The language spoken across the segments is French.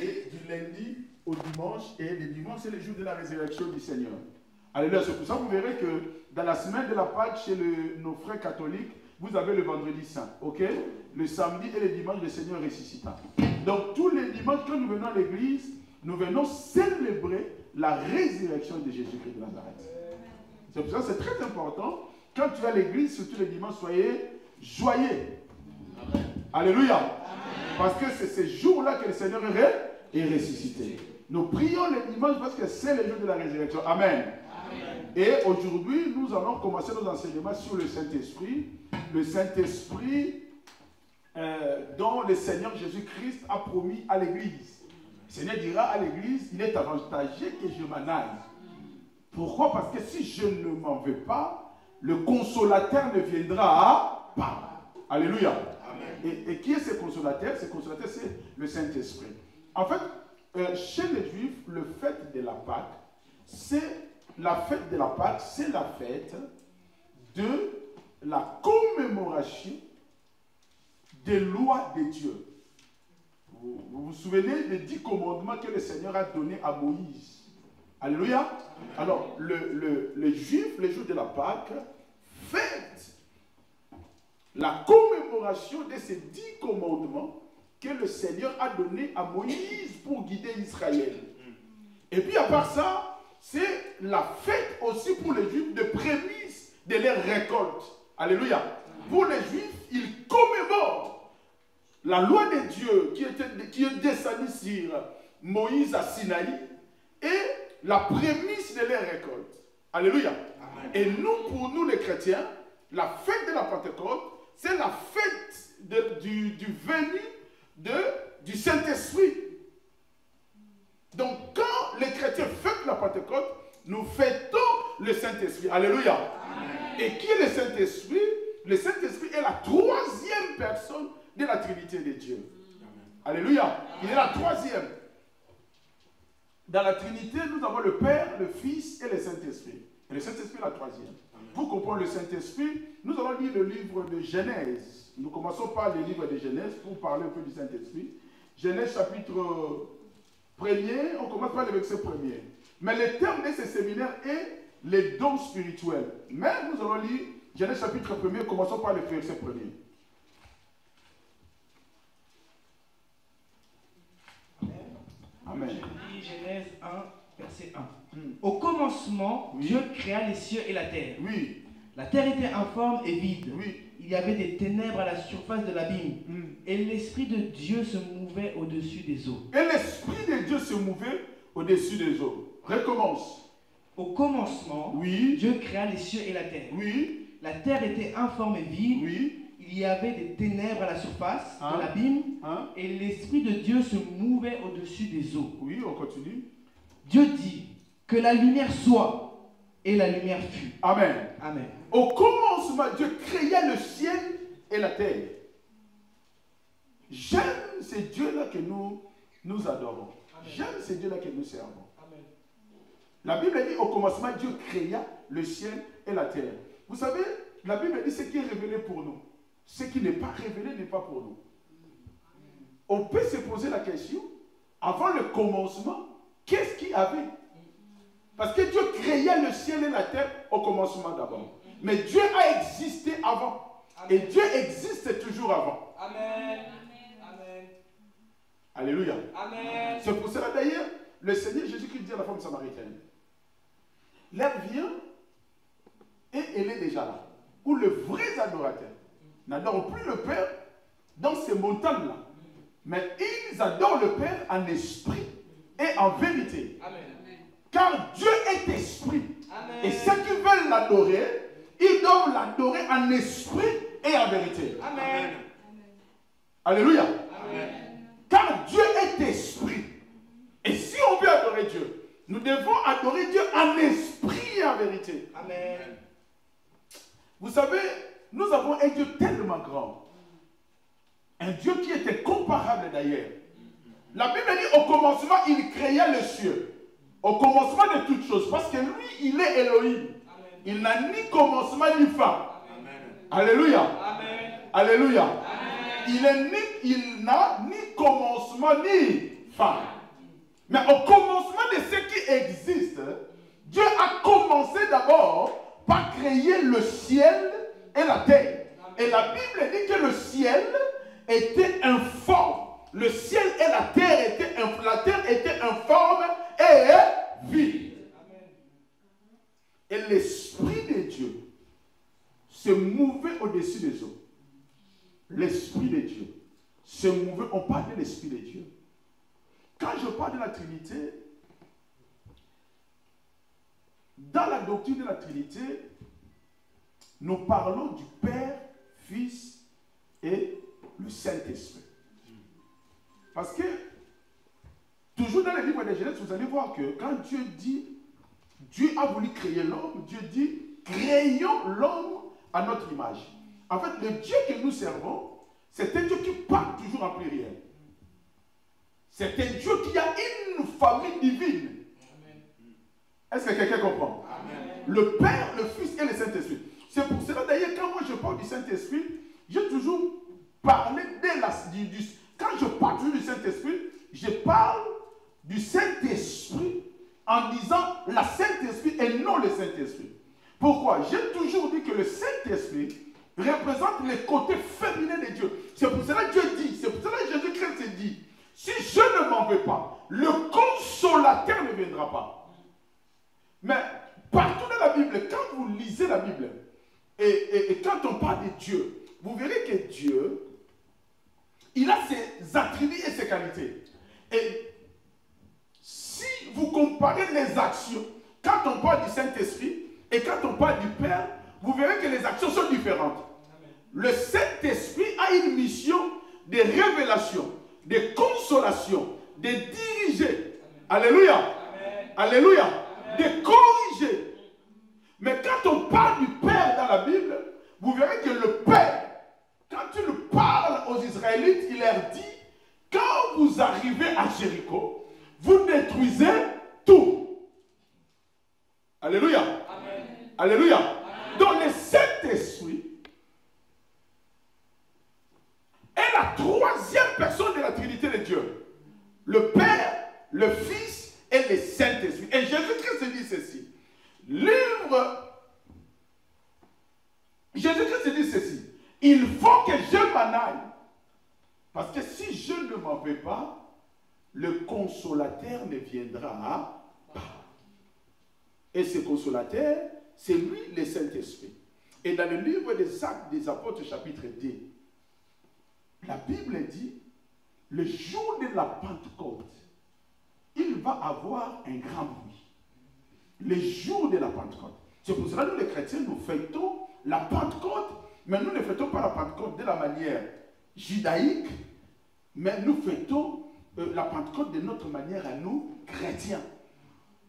et du lundi au dimanche, et le dimanche, c'est le jour de la résurrection du Seigneur. Alléluia. C'est pour ça que vous verrez que dans la semaine de la Pâque, chez nos frères catholiques, vous avez le vendredi saint, ok? Le samedi et le dimanche, le Seigneur ressuscita. Donc, tous les dimanches, quand nous venons à l'église, nous venons célébrer la résurrection de Jésus-Christ de Nazareth. C'est pour ça que c'est très important. Quand tu es à l'église, surtout les dimanches, soyez joyeux. Amen. Alléluia. Amen. Parce que c'est ce jour-là que le Seigneur est ressuscité. Nous prions le dimanche parce que c'est le jour de la résurrection. Amen. Amen. Et aujourd'hui, nous allons commencer nos enseignements sur le Saint-Esprit. Le Saint-Esprit dont le Seigneur Jésus-Christ a promis à l'église. Le Seigneur dira à l'église, il est avantageux que je m'en aille. Pourquoi? Parce que si je ne m'en vais pas, le consolateur ne viendra pas. Alléluia. Amen. Et qui est ce consolateur? Ce consolateur, c'est le Saint-Esprit. En fait, chez les Juifs, le fête de la Pâque, c'est la fête de la Pâque, c'est la fête de la commémoration des lois de Dieu. Vous vous souvenez des 10 commandements que le Seigneur a donnés à Moïse. Alléluia. Alors, les Juifs, les jours de la Pâque, fêtent la commémoration de ces 10 commandements que le Seigneur a donnés à Moïse pour guider Israël. Et puis, à part ça, c'est la fête aussi pour les Juifs de prémices de leur récolte. Alléluia. Pour les Juifs, ils commémorent la loi de Dieu qui est descendue sur Moïse à Sinaï et la prémisse de leur récolte. Alléluia. Amen. Et nous, pour nous les chrétiens, la fête de la Pentecôte, c'est la fête du venu du Saint-Esprit. Donc, quand les chrétiens fêtent la Pentecôte, nous fêtons le Saint-Esprit. Alléluia. Amen. Et qui est le Saint-Esprit? Le Saint-Esprit est la 3e personne de la Trinité de Dieu. Amen. Alléluia. Il est la 3e. Dans la Trinité, nous avons le Père, le Fils et le Saint-Esprit. Et le Saint-Esprit est la 3e. Pour comprendre le Saint-Esprit, nous allons lire le livre de Genèse. Nous commençons par le livre de Genèse pour parler un peu du Saint-Esprit. Genèse chapitre 1er, on commence par le verset 1er. Mais le terme de ce séminaire est les dons spirituels. Mais nous allons lire Genèse chapitre 1er, commençons par le verset 1er. Amen. Je lis Genèse 1, verset 1. Au commencement, oui, Dieu créa les cieux et la terre. Oui. La terre était informe et vide. Oui. Il y avait des ténèbres à la surface de l'abîme. Et l'Esprit de Dieu se mouvait au-dessus des eaux. Et l'Esprit de Dieu se mouvait au-dessus des eaux. Recommence. Au commencement, oui, Dieu créa les cieux et la terre. Oui. La terre était informe et vide. Oui. Il y avait des ténèbres à la surface de l'abîme. Et l'Esprit de Dieu se mouvait au-dessus des eaux. Oui, on continue. Dieu dit que la lumière soit. Et la lumière fut. Amen. Amen. Au commencement, Dieu créa le ciel et la terre. J'aime ces dieux-là que nous adorons. J'aime ces dieux-là que nous servons. Amen. La Bible dit au commencement, Dieu créa le ciel et la terre. Vous savez, la Bible dit ce qui est révélé pour nous. Ce qui n'est pas révélé n'est pas pour nous. On peut se poser la question, avant le commencement, qu'est-ce qu'il y avait? Parce que Dieu créa le ciel et la terre au commencement d'abord. Mais Dieu a existé avant. Amen. Et Dieu existe toujours avant. Amen. Amen. Alléluia. Amen. C'est pour cela d'ailleurs, le Seigneur Jésus-Christ dit à la femme samaritaine, l'heure vient et elle est déjà là. Où les vrais adorateurs n'adorent plus le Père dans ces montagnes-là. Mais ils adorent le Père en esprit et en vérité. Amen. Car Dieu est esprit. Amen. Et ceux qui veulent l'adorer, ils doivent l'adorer en esprit et en vérité. Amen. Alléluia. Amen. Car Dieu est esprit. Et si on veut adorer Dieu, nous devons adorer Dieu en esprit et en vérité. Amen. Vous savez, nous avons un Dieu tellement grand. Un Dieu qui était comparable d'ailleurs. La Bible dit au commencement, il créa le ciel. Au commencement de toutes choses. Parce que lui, il est Elohim. Amen. Il n'a ni commencement ni fin. Amen. Alléluia. Amen. Alléluia. Amen. Il n'a ni commencement ni femme. Mais au commencement de ce qui existe, Dieu a commencé d'abord par créer le ciel et la terre. Et la Bible dit que le ciel était informe. Le ciel et la terre étaient informes et vides. Et l'Esprit de Dieu se mouvait au-dessus des eaux. L'Esprit de Dieu se mouvait. On parle de l'Esprit de Dieu. Quand je parle de la Trinité, dans la doctrine de la Trinité, nous parlons du Père, Fils et le Saint-Esprit. Parce que, toujours dans le livre de Genèse, vous allez voir que quand Dieu dit, Dieu a voulu créer l'homme, Dieu dit, créons l'homme à notre image. En fait, le Dieu que nous servons, c'est un Dieu qui parle toujours en pluriel. C'est un Dieu qui a une famille divine. Est-ce que quelqu'un comprend? Amen. Le Père, le Fils et le Saint-Esprit. C'est pour cela d'ailleurs, quand moi je parle du Saint-Esprit, j'ai toujours parlé quand je parle du Saint-Esprit, je parle du Saint-Esprit en disant la Saint-Esprit et non le Saint-Esprit. Pourquoi? J'ai toujours dit que le Saint-Esprit représente les côtés féminins de Dieu. C'est pour cela que Dieu dit, c'est pour cela que Jésus-Christ se dit, si je ne m'en vais pas, le consolateur ne viendra pas. Mais partout dans la Bible, quand vous lisez la Bible, et quand on parle de Dieu, vous verrez que Dieu, il a ses attributs et ses qualités. Et si vous comparez les actions, quand on parle du Saint-Esprit et quand on parle du Père, vous verrez que les actions sont différentes. Amen. Le Saint-Esprit a une mission de révélation, de consolation, de diriger. Amen. Alléluia. Amen. Alléluia. Amen. De corriger. Mais quand on parle du Père dans la Bible, vous verrez que le Père, quand il parle aux Israélites, il leur dit, quand vous arrivez à Jéricho, vous détruisez tout. Alléluia. Amen. Alléluia. Amen. Donc le Saint-Esprit est la troisième personne de la Trinité de Dieu. Le Père, le Fils et le Saint-Esprit. Et Jésus-Christ dit ceci. Jésus-Christ dit ceci. Il faut que je m'en aille. Parce que si je ne m'en vais pas, le consolateur ne viendra pas. Et ce consolateur, c'est lui le Saint-Esprit. Et dans le livre des Actes des Apôtres, chapitre 2, la Bible dit, le jour de la Pentecôte, il va avoir un grand bruit. Le jour de la Pentecôte. C'est pour cela que nous les chrétiens, nous fêtons la Pentecôte, mais nous ne fêtons pas la Pentecôte de la manière judaïque, mais nous fêtons la Pentecôte de notre manière à nous, chrétiens.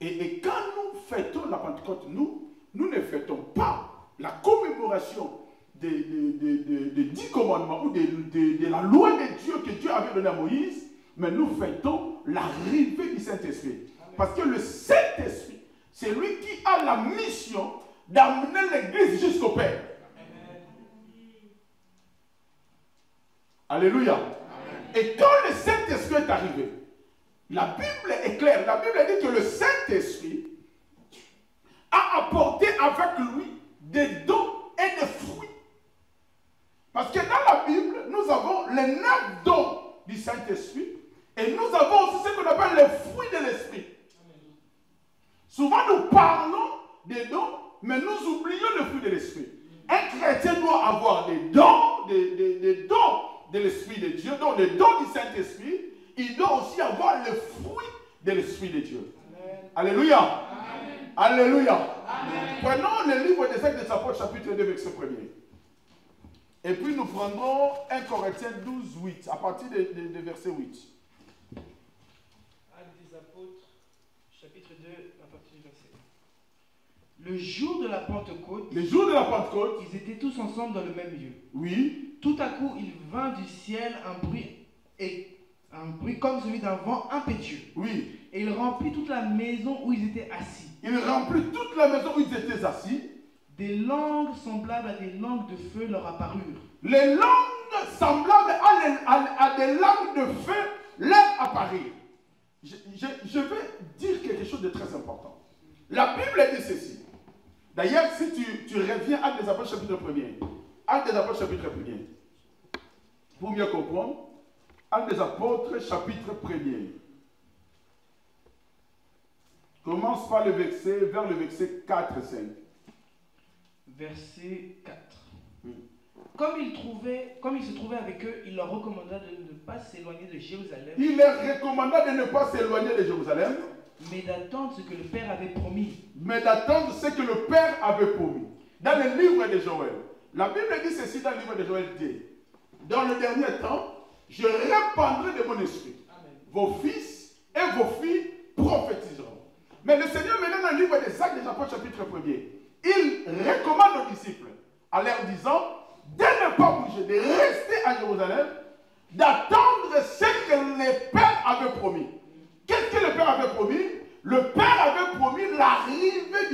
Et quand nous fêtons la Pentecôte, nous ne fêtons pas la commémoration des 10 commandements ou de la loi de Dieu que Dieu avait donnée à Moïse, mais nous fêtons l'arrivée du Saint-Esprit. Parce que le Saint-Esprit, c'est lui qui a la mission d'amener l'Église jusqu'au Père. Alléluia. Amen. Et quand le Saint-Esprit est arrivé, la Bible est claire. La Bible dit que le Saint-Esprit a apporté avec lui des dons et des fruits. Parce que dans la Bible, nous avons les 9 dons du Saint-Esprit et nous avons aussi ce qu'on appelle les fruits de l'Esprit. Souvent nous parlons des dons, mais nous oublions le fruit de l'Esprit. Un chrétien doit avoir des dons, des dons de l'Esprit de Dieu, donc les dons du Saint-Esprit. Il doit aussi avoir le fruit de l'Esprit de Dieu. Amen. Alléluia. Amen. Alléluia. Amen. Prenons le livre des Actes des Apôtres, chapitre 2, verset 1er. Et puis nous prendrons 1 Corinthiens 12, 8, à partir de verset 8. Actes des Apôtres, chapitre 2, à partir du verset 1. Le jour de la Pentecôte, ils étaient tous ensemble dans le même lieu. Oui. Tout à coup, il vint du ciel un bruit comme celui d'un vent impétueux. Oui. Et il remplit toute la maison où ils étaient assis. Il remplit toute la maison où ils étaient assis. Des langues semblables à des langues de feu leur apparurent. Les langues semblables à des langues de feu leur apparurent. je vais dire quelque chose de très important. La Bible dit ceci. D'ailleurs, si tu reviens à Actes des Apôtres chapitre 1er, Actes des Apôtres chapitre 1er, pour mieux comprendre, Actes des Apôtres chapitre 1er. Commence par le verset, vers le verset 4 et 5. Verset 4. Comme il se trouvait avec eux, il leur recommanda de ne pas s'éloigner de Jérusalem. Il leur recommanda de ne pas s'éloigner de Jérusalem. Mais d'attendre ce que le Père avait promis. Mais d'attendre ce que le Père avait promis. Dans le livre de Joël, la Bible dit ceci dans le livre de Joël 2. Dans le dernier temps, je répandrai de mon esprit. Amen. Vos fils et vos filles prophétiseront. Mais le Seigneur, maintenant, dans le livre des Actes des Apôtres, chapitre 1er, il recommande aux disciples, en leur disant, de ne pas bouger, de rester à Jérusalem, d'attendre ce que le Père avait promis. Qu'est-ce que le Père avait promis? Le Père avait promis l'arrivée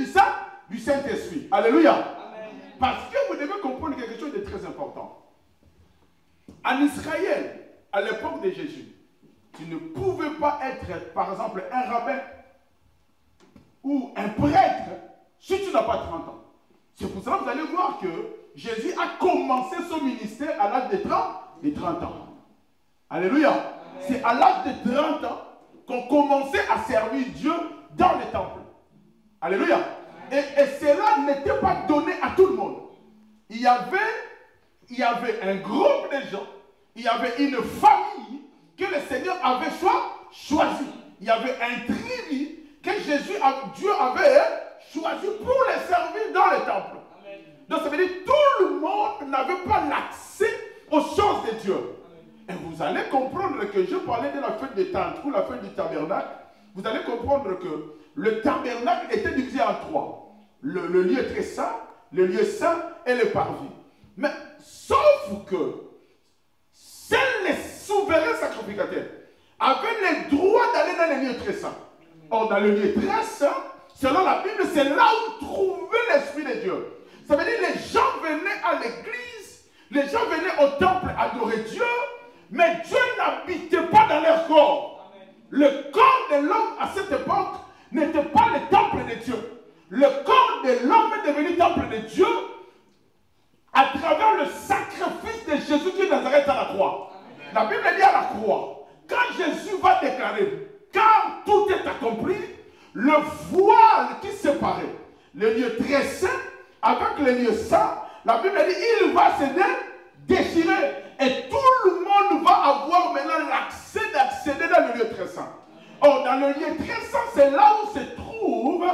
du Saint-Esprit. Alléluia. Amen. Parce que vous devez comprendre quelque chose de très important. En Israël, à l'époque de Jésus, tu ne pouvais pas être, par exemple, un rabbin ou un prêtre si tu n'as pas 30 ans. C'est pour cela que vous allez voir que Jésus a commencé son ministère à l'âge de 30 ans. Alléluia. Amen. C'est à l'âge de 30 ans qu'on commençait à servir Dieu dans le temple. Alléluia. Et cela n'était pas donné à tout le monde. Il y avait un groupe de gens, il y avait une famille que le Seigneur avait choisi. Il y avait un tribu que Dieu avait choisi pour les servir dans le temple. Amen. Donc ça veut dire que tout le monde n'avait pas l'accès aux choses de Dieu. Et vous allez comprendre que je parlais de la fête des tentes ou la fête du tabernacle. Vous allez comprendre que le tabernacle était divisé en trois. Le lieu très saint, le lieu saint et le parvis. Mais sauf que seuls les souverains sacrificateurs avaient le droit d'aller dans le lieu très saint. Or, dans le lieu très saint, selon la Bible, c'est là où trouvait l'Esprit de Dieu. Ça veut dire que les gens venaient à l'église, les gens venaient au temple adorer Dieu, mais Dieu n'habitait pas dans leur corps. Amen. Le corps de l'homme à cette époque n'était pas le temple de Dieu. Le corps de l'homme est devenu temple de Dieu à travers le sacrifice de Jésus qui est Nazareth à la croix. Amen. La Bible dit à la croix, quand Jésus va déclarer, quand tout est accompli, le voile qui séparait le lieu très saint avec le lieu saint, la Bible dit, il va se déchirer. Et tout le monde va avoir maintenant l'accès d'accéder dans le lieu très saint. Or, dans le lieu très saint, c'est là où se trouve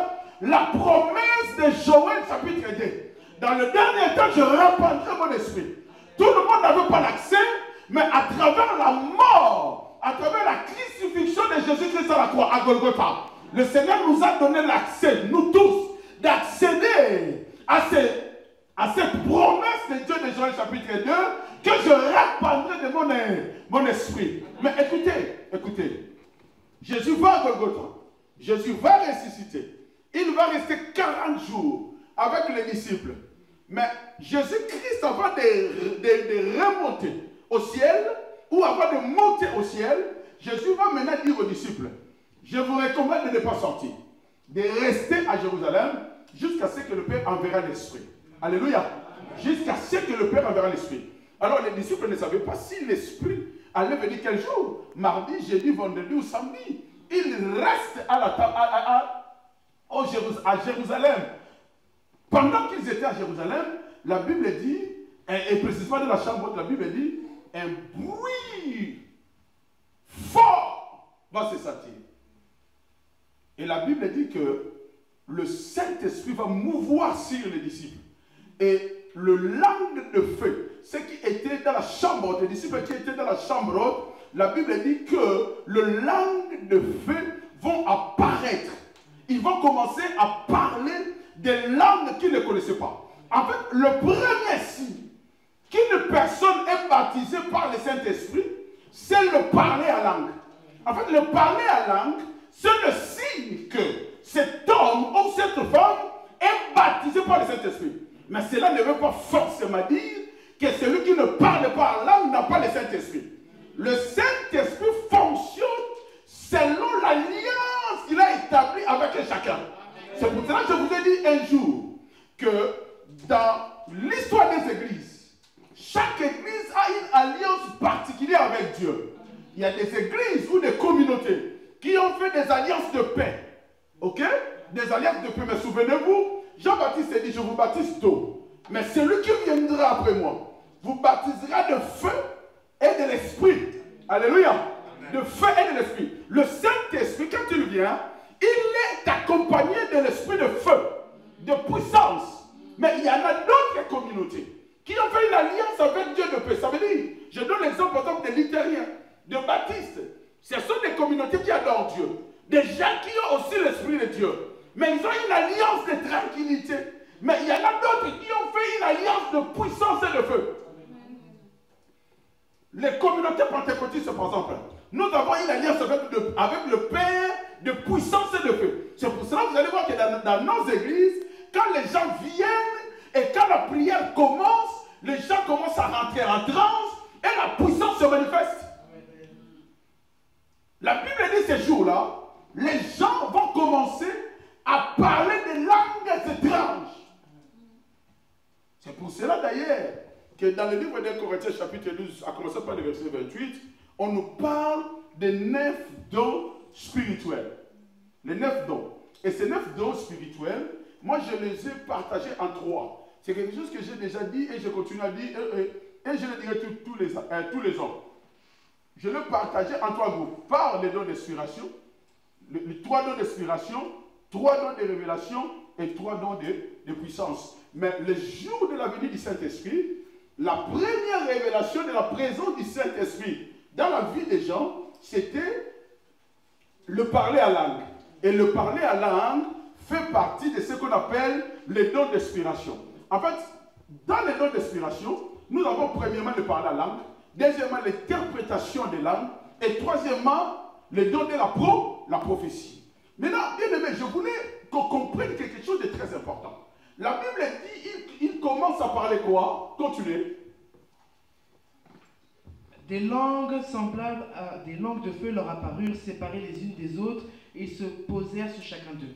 la promesse de Joël chapitre 2. Dans le dernier temps, je répandrai mon esprit. Tout le monde n'avait pas l'accès, mais à travers la mort, à travers la crucifixion de Jésus-Christ à la croix, à Golgotha, le Seigneur nous a donné l'accès, nous tous, d'accéder à cette promesse de Dieu de Joël chapitre 2, que je répandrai de mon esprit. Mais écoutez, Jésus va à Golgotha, Jésus va ressusciter, il va rester 40 jours avec les disciples. Mais Jésus-Christ, avant de remonter au ciel, ou avant de monter au ciel, Jésus va maintenant dire aux disciples, je vous recommande de ne pas sortir, de rester à Jérusalem jusqu'à ce que le Père enverra l'Esprit. Alléluia. Jusqu'à ce que le Père enverra l'Esprit. Alors les disciples ne savaient pas si l'Esprit allait venir quel jour. Mardi, jeudi, vendredi ou samedi. Ils restent à la table à Jérusalem. Pendant qu'ils étaient à Jérusalem, la Bible dit, et précisément dans la chambre haute, la Bible dit, un bruit fort va se sentir. Et la Bible dit que le Saint-Esprit va mouvoir sur les disciples. Et le langue de feu, ceux qui étaient dans la chambre haute, les disciples qui étaient dans la chambre haute, la Bible dit que le langue de feu vont apparaître. Ils vont commencer à parler des langues qu'ils ne connaissaient pas. En fait, le premier signe qu'une personne est baptisée par le Saint-Esprit, c'est le parler à langue. En fait, le parler à langue, c'est le signe que cet homme ou cette femme est baptisé par le Saint-Esprit. Mais cela ne veut pas forcément dire que celui qui ne parle pas en langue n'a pas le Saint-Esprit. Le Saint-Esprit fonctionne selon la établi avec chacun. C'est pour cela que je vous ai dit un jour que dans l'histoire des églises, chaque église a une alliance particulière avec Dieu. Il y a des églises ou des communautés qui ont fait des alliances de paix. Ok? Des alliances de paix. Mais souvenez-vous, Jean-Baptiste a dit, je vous baptise d'eau. Mais celui qui viendra après moi vous baptisera de feu et de l'esprit. Alléluia. De feu et de l'esprit. Le Saint-Esprit, quand il vient, il est accompagné de l'esprit de feu, de puissance. Mais il y en a d'autres communautés qui ont fait une alliance avec Dieu de paix. Ça veut dire, je donne l'exemple par exemple des luthériens, de baptistes. Ce sont des communautés qui adorent Dieu. Des gens qui ont aussi l'esprit de Dieu. Mais ils ont une alliance de tranquillité. Mais il y en a d'autres qui ont fait une alliance de puissance et de feu. Les communautés pentecôtistes, par exemple, nous avons une alliance avec le Père de puissance et de feu. C'est pour cela que vous allez voir que dans nos églises, quand les gens viennent et quand la prière commence, les gens commencent à rentrer en transe et la puissance se manifeste. La Bible dit ces jours-là, les gens vont commencer à parler des langues étranges. C'est pour cela d'ailleurs que dans le livre des Corinthiens chapitre 12, à commencer par le verset 28, on nous parle des 9 dons spirituels. Les 9 dons. Et ces 9 dons spirituels, moi je les ai partagés en 3. C'est quelque chose que j'ai déjà dit et je continue à dire et je le dirai tous les ans. Je l'ai partagé en 3 groupes. Par les dons d'inspiration, les 3 dons d'inspiration, 3 dons de révélation et 3 dons de puissance. Mais le jour de la venue du Saint-Esprit, la première révélation de la présence du Saint-Esprit dans la vie des gens, c'était le parler à langue. Et le parler à langue fait partie de ce qu'on appelle les dons d'inspiration. En fait, dans les dons d'inspiration, nous avons premièrement le parler à langue, deuxièmement l'interprétation des langues, et troisièmement le don de la prophétie. Maintenant, bien aimé, je voulais qu'on comprenne quelque chose de très important. La Bible dit, il commence à parler quoi? Continuez. Des langues semblables à des langues de feu leur apparurent, séparées les unes des autres, et se posèrent sur chacun d'eux.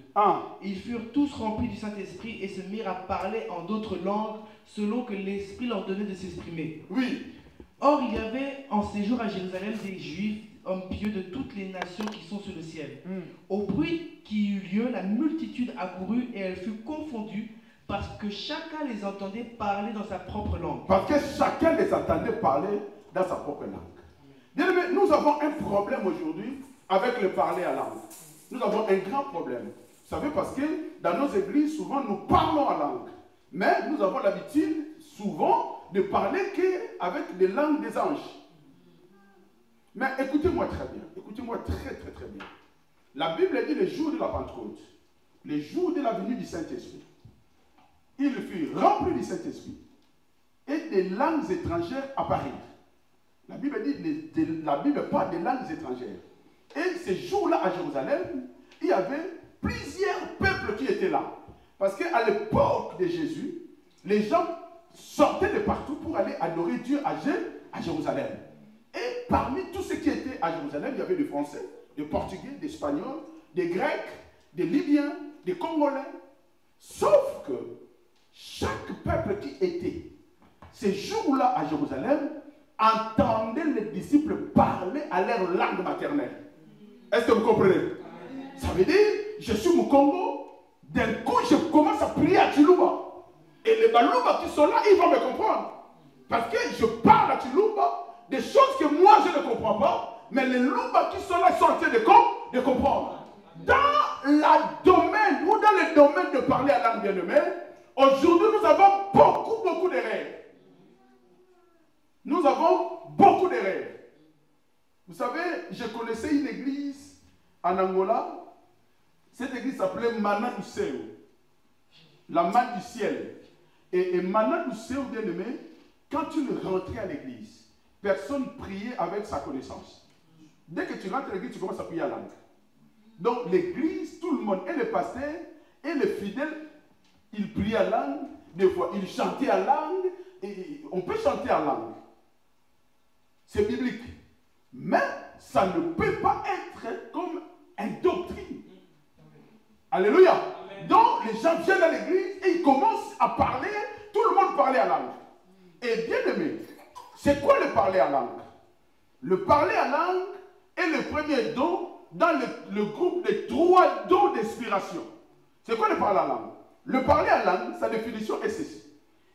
Ils furent tous remplis du Saint-Esprit et se mirent à parler en d'autres langues, selon que l'Esprit leur donnait de s'exprimer. Oui. Or, il y avait en séjour à Jérusalem des Juifs, hommes pieux de toutes les nations qui sont sur le ciel. Au bruit qui eut lieu, la multitude accourut et elle fut confondue, parce que chacun les entendait parler dans sa propre langue. Parce que chacun les entendait parler dans sa propre langue. Bien aimé, nous avons un problème aujourd'hui avec le parler à langue. Nous avons un grand problème. Vous savez, parce que dans nos églises, souvent, nous parlons en langue. Mais nous avons l'habitude, souvent, de parler qu'avec les langues des anges. Mais écoutez-moi très bien. Écoutez-moi très, très, très bien. La Bible dit le jour de la Pentecôte, le jour de la venue du Saint-Esprit. Il fut rempli du Saint-Esprit et des langues étrangères apparurent. La Bible dit, la Bible parle des langues étrangères. Et ces jours-là à Jérusalem, il y avait plusieurs peuples qui étaient là. Parce qu'à l'époque de Jésus, les gens sortaient de partout pour aller adorer Dieu à Jérusalem. Et parmi tous ceux qui étaient à Jérusalem, il y avait des Français, des Portugais, des Espagnols, des Grecs, des Libyens, des Congolais. Sauf que chaque peuple qui était ces jours-là à Jérusalem entendait les disciples parler à leur langue maternelle. Est-ce que vous comprenez? Ça veut dire, je suis au Congo, d'un coup je commence à prier à Chiluba. Et les Baluba qui sont là, ils vont me comprendre. Parce que je parle à Chiluba des choses que moi je ne comprends pas, mais les Luba qui sont là sont en train de comprendre. Dans le domaine, ou dans le domaine de parler à langue bien-aimée, aujourd'hui nous avons beaucoup d'erreurs. Nous avons beaucoup d'erreurs. Vous savez, je connaissais une église en Angola. Cette église s'appelait Mana du Ciel. La main du ciel. Et Mana du Ciel, bien aimé, quand tu rentrais à l'église, personne priait avec sa connaissance. Dès que tu rentres à l'église, tu commences à prier à langue. Donc l'église, tout le monde, et les pasteurs, et les fidèles, ils priaient à langue. Des fois, ils chantaient à langue. Et on peut chanter à langue. C'est biblique. Mais ça ne peut pas être comme une doctrine. Alléluia. Amen. Donc, les gens viennent à l'église et ils commencent à parler. Tout le monde parlait à langue. Et bien aimé, c'est quoi le parler à langue? Le parler à langue est le premier don dans le groupe des 3 dons d'inspiration. C'est quoi le parler à langue? Le parler à langue, sa définition est ceci.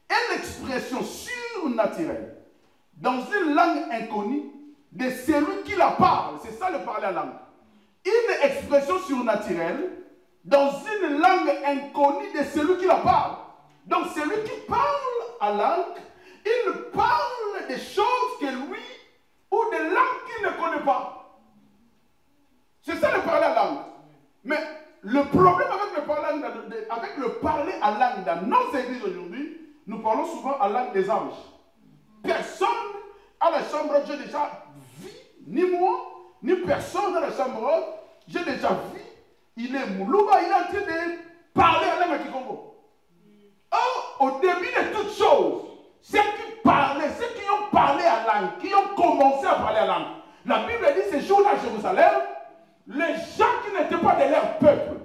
Est l'expression surnaturelle dans une langue inconnue de celui qui la parle. C'est ça le parler à langue. Une expression surnaturelle dans une langue inconnue de celui qui la parle. Donc celui qui parle à langue, il parle des choses que lui ou des langues qu'il ne connaît pas. C'est ça le parler à langue. Mais le problème avec le parler à langue dans nos églises aujourd'hui, nous parlons souvent à langue des anges. Personne à la chambre haute, j'ai déjà vu, ni moi, ni personne à la chambre haute, j'ai déjà vu, il est Moulouba, il est en train de parler à langue à Kikongo. Or, au début de toutes choses, ceux qui parlaient, ceux qui ont parlé à langue, qui ont commencé à parler à langue, la Bible dit ces jours-là à Jérusalem, les gens qui n'étaient pas de leur peuple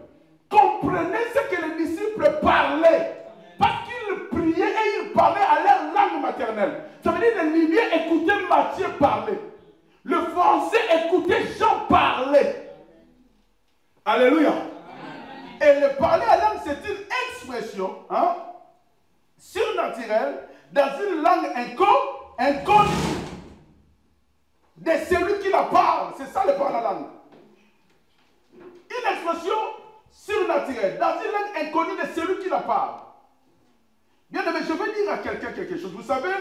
comprenaient ce que les disciples parlaient. Parce qu'ils priaient et ils parlaient à leur langue maternelle. Ça veut dire que les Libyens écoutaient Matthieu parler. Le français écoutait Jean parler. Alléluia. Et le parler à langue, c'est une expression surnaturelle dans une langue inconnue de celui qui la parle. C'est ça le parler à langue. Une expression surnaturelle dans une langue inconnue de celui qui la parle. Bien aimé, je vais dire à quelqu'un quelque chose. Vous savez,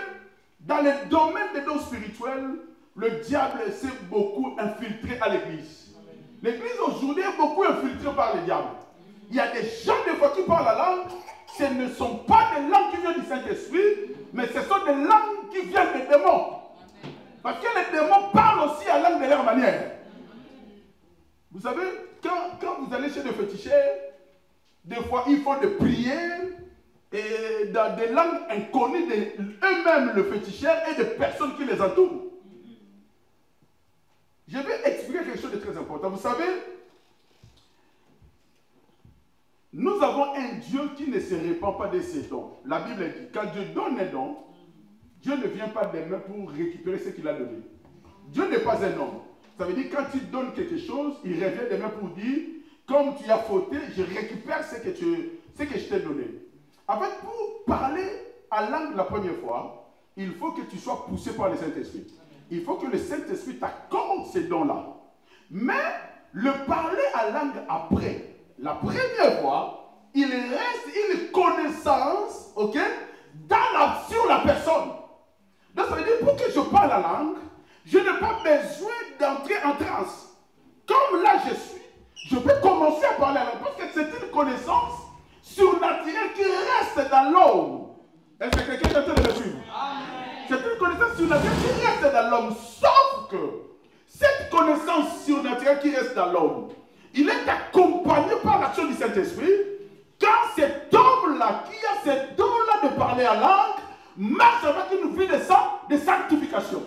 dans le domaine des dons spirituels, le diable s'est beaucoup infiltré à l'église. L'église aujourd'hui est beaucoup infiltrée par le diable. Il y a des gens des fois qui parlent la langue. Ce ne sont pas des langues qui viennent du Saint-Esprit, mais ce sont des langues qui viennent des démons. Parce que les démons parlent aussi à langue de leur manière. Vous savez, quand vous allez chez des féticheurs, des fois il faut des prières et dans des langues inconnues d'eux-mêmes, le féticheur et des personnes qui les entourent. Je vais expliquer quelque chose de très important. Vous savez, nous avons un Dieu qui ne se répand pas de ses dons. La Bible dit, quand Dieu donne un don, Dieu ne vient pas des mains pour récupérer ce qu'il a donné. Dieu n'est pas un homme. Ça veut dire, quand tu donnes quelque chose, il revient des mains pour dire, comme tu as fauté, je récupère ce que je t'ai donné. En fait, pour parler à langue la première fois, il faut que tu sois poussé par le Saint-Esprit. Il faut que le Saint-Esprit t'accorde ces dons-là. Mais le parler à langue après, la première fois, il reste une connaissance, ok, sur la personne. Donc ça veut dire, pour que je parle la langue, je n'ai pas besoin d'entrer en transe. Comme là je suis, je peux commencer à parler la langue parce que c'est une connaissance surnaturelle qui reste dans l'homme. Est-ce que quelqu'un est en train de me suivre? C'est une connaissance surnaturelle qui reste dans l'homme. Sauf que cette connaissance surnaturelle qui reste dans l'homme, il est accompagné par l'action du Saint-Esprit. Quand cet homme-là, qui a ce don-là de parler à langue, marche avec une vie de sanctification.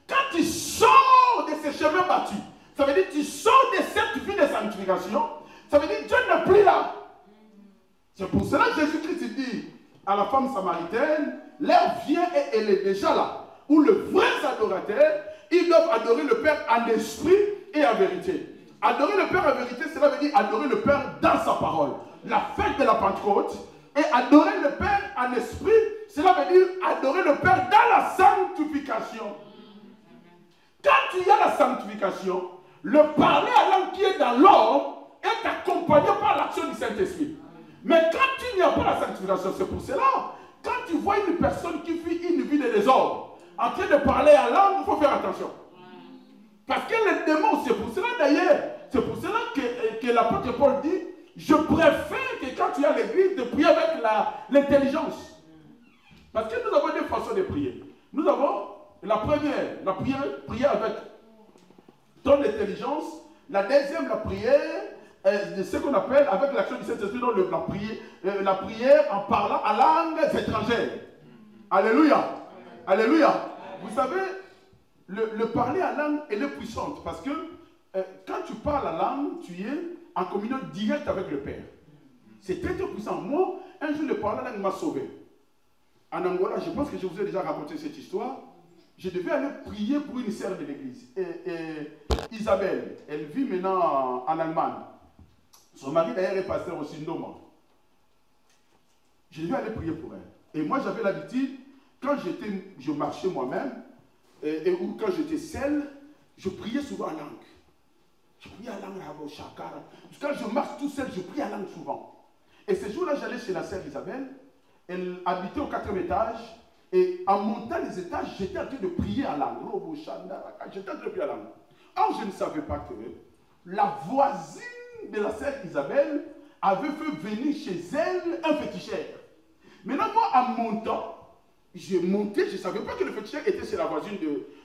Quand tu sors de ce chemin battu, ça veut dire que tu sors de cette vie de sanctification, ça veut dire que Dieu n'est plus là. C'est pour cela que Jésus-Christ dit à la femme samaritaine, l'heure vient et elle est déjà là. Où le vrai adorateur, ils doivent adorer le Père en esprit et en vérité. Adorer le Père en vérité, cela veut dire adorer le Père dans sa parole. La fête de la Pentecôte. Et adorer le Père en esprit, cela veut dire adorer le Père dans la sanctification. Quand il y a la sanctification, le parler à langue qui est dans l'homme est accompagné par l'action du Saint-Esprit. Mais quand il n'y a pas la sanctification, c'est pour cela, quand tu vois une personne qui vit une vie de désordre, en train de parler à langue, il faut faire attention. Parce que les démons, c'est pour cela d'ailleurs, c'est pour cela que l'apôtre Paul dit, je préfère que quand tu es à l'église, de prier avec l'intelligence. Parce que nous avons deux façons de prier. Nous avons la première, prier avec ton intelligence. La deuxième, la prière, de ce qu'on appelle avec l'action du Saint-Esprit, la prière en parlant à langues étrangères. Alléluia. Alléluia. Vous savez, le parler à langue, elle est puissante parce que quand tu parles la langue, tu es en communion directe avec le Père. C'est très très puissant. Moi, un jour, le parlant langue m'a sauvé. En Angola, je pense que je vous ai déjà raconté cette histoire. Je devais aller prier pour une sœur de l'église. Et Isabelle, elle vit maintenant en Allemagne. Son mari d'ailleurs est pasteur au Sindoma. Je devais aller prier pour elle. Et moi, j'avais l'habitude, quand je marchais moi-même, ou quand j'étais seul, je priais souvent en langue. Je priais en langue à Chakara. Quand je marche tout seul, je prie en langue souvent. Et ce jour-là, j'allais chez la sœur Isabelle. Elle habitait au 4e étage. Et en montant les étages, j'étais en train de prier en langue. J'étais en train de prier en langue. Or, je ne savais pas que la voisine de la sœur Isabelle avait fait venir chez elle un féticheur. Maintenant, moi, en montant, j'ai monté, je ne savais pas que le féticheur était chez la voisine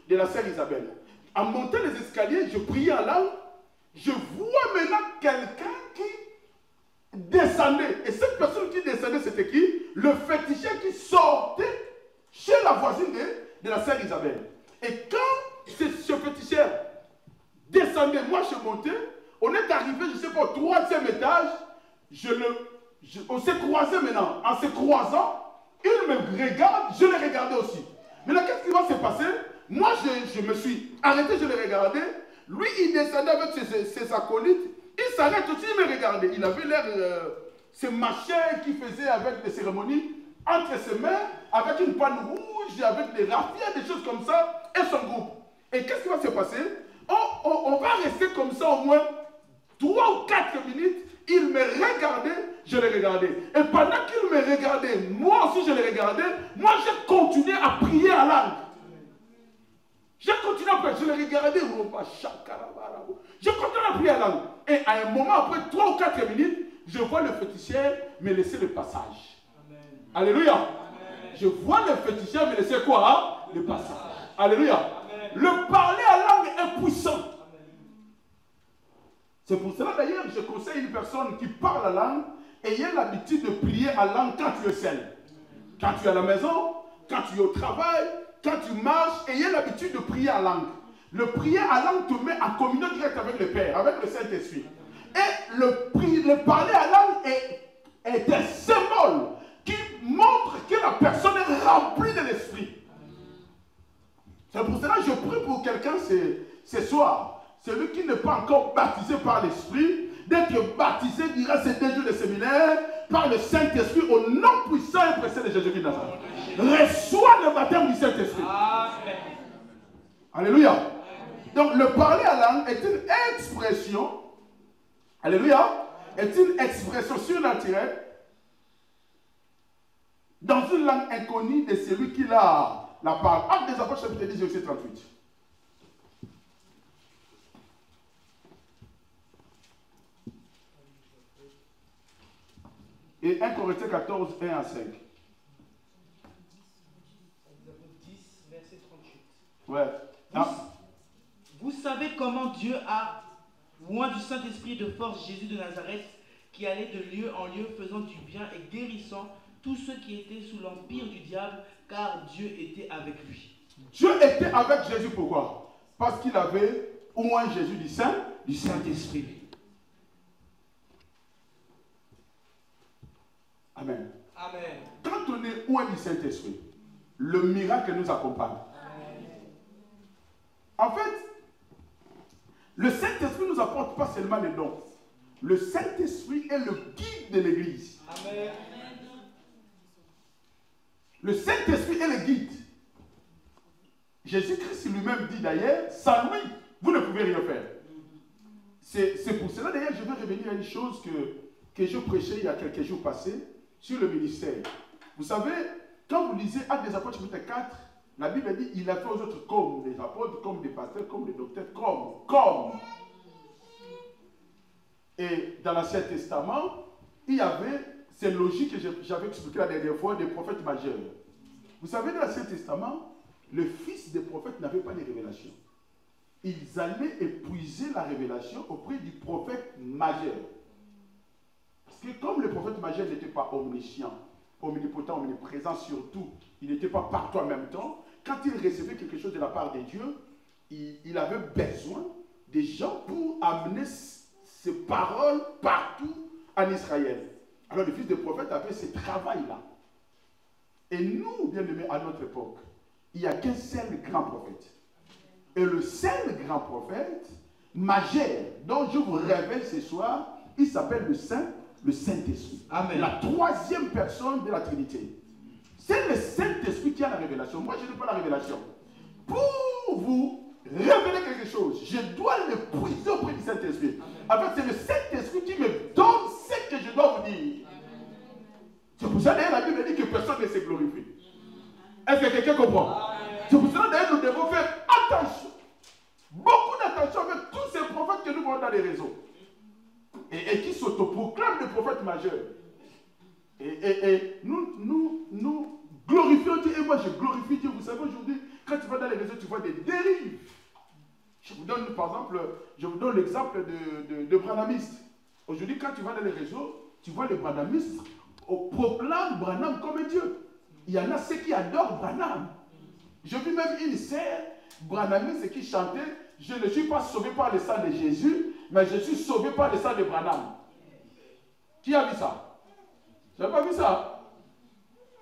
de la sœur Isabelle. En montant les escaliers, je priais en langue. Je vois maintenant quelqu'un qui descendait. Et cette personne qui descendait, c'était qui? Le féticheur qui sortait chez la voisine de la sœur Isabelle. Et quand ce féticheur descendait, moi je montais, on est arrivé, je ne sais pas, au 3e étage, on s'est croisés maintenant. En se croisant, il me regarde, je le regardais aussi. Maintenant, qu'est-ce qui va se passer? Moi, je me suis arrêté, je le regardais. Lui, il descendait avec ses acolytes. Il s'arrête aussi, il me regardait. Il avait l'air, ce machin qu'il faisait avec des cérémonies, entre ses mains, avec une panne rouge, avec des raffias, des choses comme ça, et son groupe. Et qu'est-ce qui va se passer? On va rester comme ça au moins 3 ou 4 minutes. Il me regardait, je le regardais. Et pendant qu'il me regardait, moi aussi je le regardais, moi j'ai continué à prier en langue. J'ai continué à prier, je le regardais, je continué à prier en langue. Et à un moment, après 3 ou 4 minutes, je vois le féticheur me laisser le passage. Amen. Alléluia. Amen. Je vois le féticheur me laisser quoi? Hein? Le passage. Alléluia. Amen. Le parler en langue est puissant. C'est pour cela d'ailleurs je conseille une personne qui parle la langue, ayez l'habitude de prier en langue quand tu es seul. Quand tu es à la maison, quand tu es au travail, quand tu marches, ayez l'habitude de prier en langue. Le prier en langue te met en communion directe avec le Père, avec le Saint-Esprit. Et le parler en langue est un symbole qui montre que la personne est remplie de l'Esprit. C'est pour cela que je prie pour quelqu'un ce soir. Celui qui n'est pas encore baptisé par l'Esprit, d'être baptisé durant ces 2 jours de séminaire par le Saint-Esprit au nom puissant et précieux de Jésus-Christ de Nazareth. Reçois le baptême du Saint-Esprit. Alléluia. Donc le parler en langue est une expression, alléluia, est une expression surnaturelle dans une langue inconnue de celui qui la parle. Actes des Apôtres chapitre 10, verset 38. Et 1 Corinthiens 14, 1 à 5. 10, verset 38. Ouais. Vous savez comment Dieu a, loin du Saint-Esprit et de force, Jésus de Nazareth, qui allait de lieu en lieu faisant du bien et guérissant tous ceux qui étaient sous l'empire du diable, car Dieu était avec lui. Dieu était avec Jésus, pourquoi? Parce qu'il avait oint Jésus du Saint-Esprit. Amen. Amen. Quand on est oint du Saint-Esprit, le miracle nous accompagne. Amen. En fait, le Saint-Esprit ne nous apporte pas seulement les dons. Le Saint-Esprit est le guide de l'Église. Amen. Le Saint-Esprit est le guide. Jésus-Christ lui-même dit d'ailleurs, sans lui, vous ne pouvez rien faire. C'est pour cela d'ailleurs, je vais revenir à une chose que je prêchais il y a quelques jours passés sur le ministère. Vous savez, quand vous lisez Actes des Apôtres chapitre 4, la Bible dit, il a fait aux autres comme des apôtres, comme des pasteurs, comme des docteurs, comme. Et dans l'Ancien Testament, il y avait, c'est logique que j'avais expliqué la dernière fois, des prophètes majeurs. Vous savez, dans l'Ancien Testament, le fils des prophètes n'avait pas de révélation. Ils allaient épuiser la révélation auprès du prophète majeur. Parce que comme le prophète majeur n'était pas omniscient, omnipotent, omniprésent surtout, il n'était pas partout en même temps, quand il recevait quelque chose de la part de Dieu, il avait besoin des gens pour amener ces paroles partout en Israël. Alors le fils du prophète a fait ce travail-là. Et nous, bien-aimés, à notre époque, il n'y a qu'un seul grand prophète. Et le seul grand prophète majeur dont je vous révèle ce soir, il s'appelle le Saint-Esprit. La troisième personne de la Trinité. C'est le Saint-Esprit qui a la révélation. Moi, je n'ai pas la révélation. Pour vous révéler quelque chose, je dois le puiser auprès du Saint-Esprit. En fait, c'est le Saint-Esprit qui me donne ce que je dois vous dire. C'est pour ça, d'ailleurs, la Bible dit que personne ne se glorifie. Est-ce que quelqu'un comprend? C'est pour ça, d'ailleurs, nous devons faire attention. Beaucoup d'attention avec tous ces prophètes que nous voyons dans les réseaux. Et qui s'autoproclament des prophètes majeurs. Et nous glorifions Dieu. Et moi, je glorifie Dieu. Vous savez, aujourd'hui, quand tu vas dans les réseaux, tu vois des dérives. Je vous donne, par exemple, l'exemple de Branhamistes. Aujourd'hui, quand tu vas dans les réseaux, tu vois les Branhamistes proclament Branham comme Dieu. Il y en a ceux qui adorent Branham. J'ai vu même une sœur Branhamiste qui chantait « Je ne suis pas sauvé par le sang de Jésus, mais je suis sauvé par le sang de Branham. » Qui a vu ça? Je n'ai pas vu ça.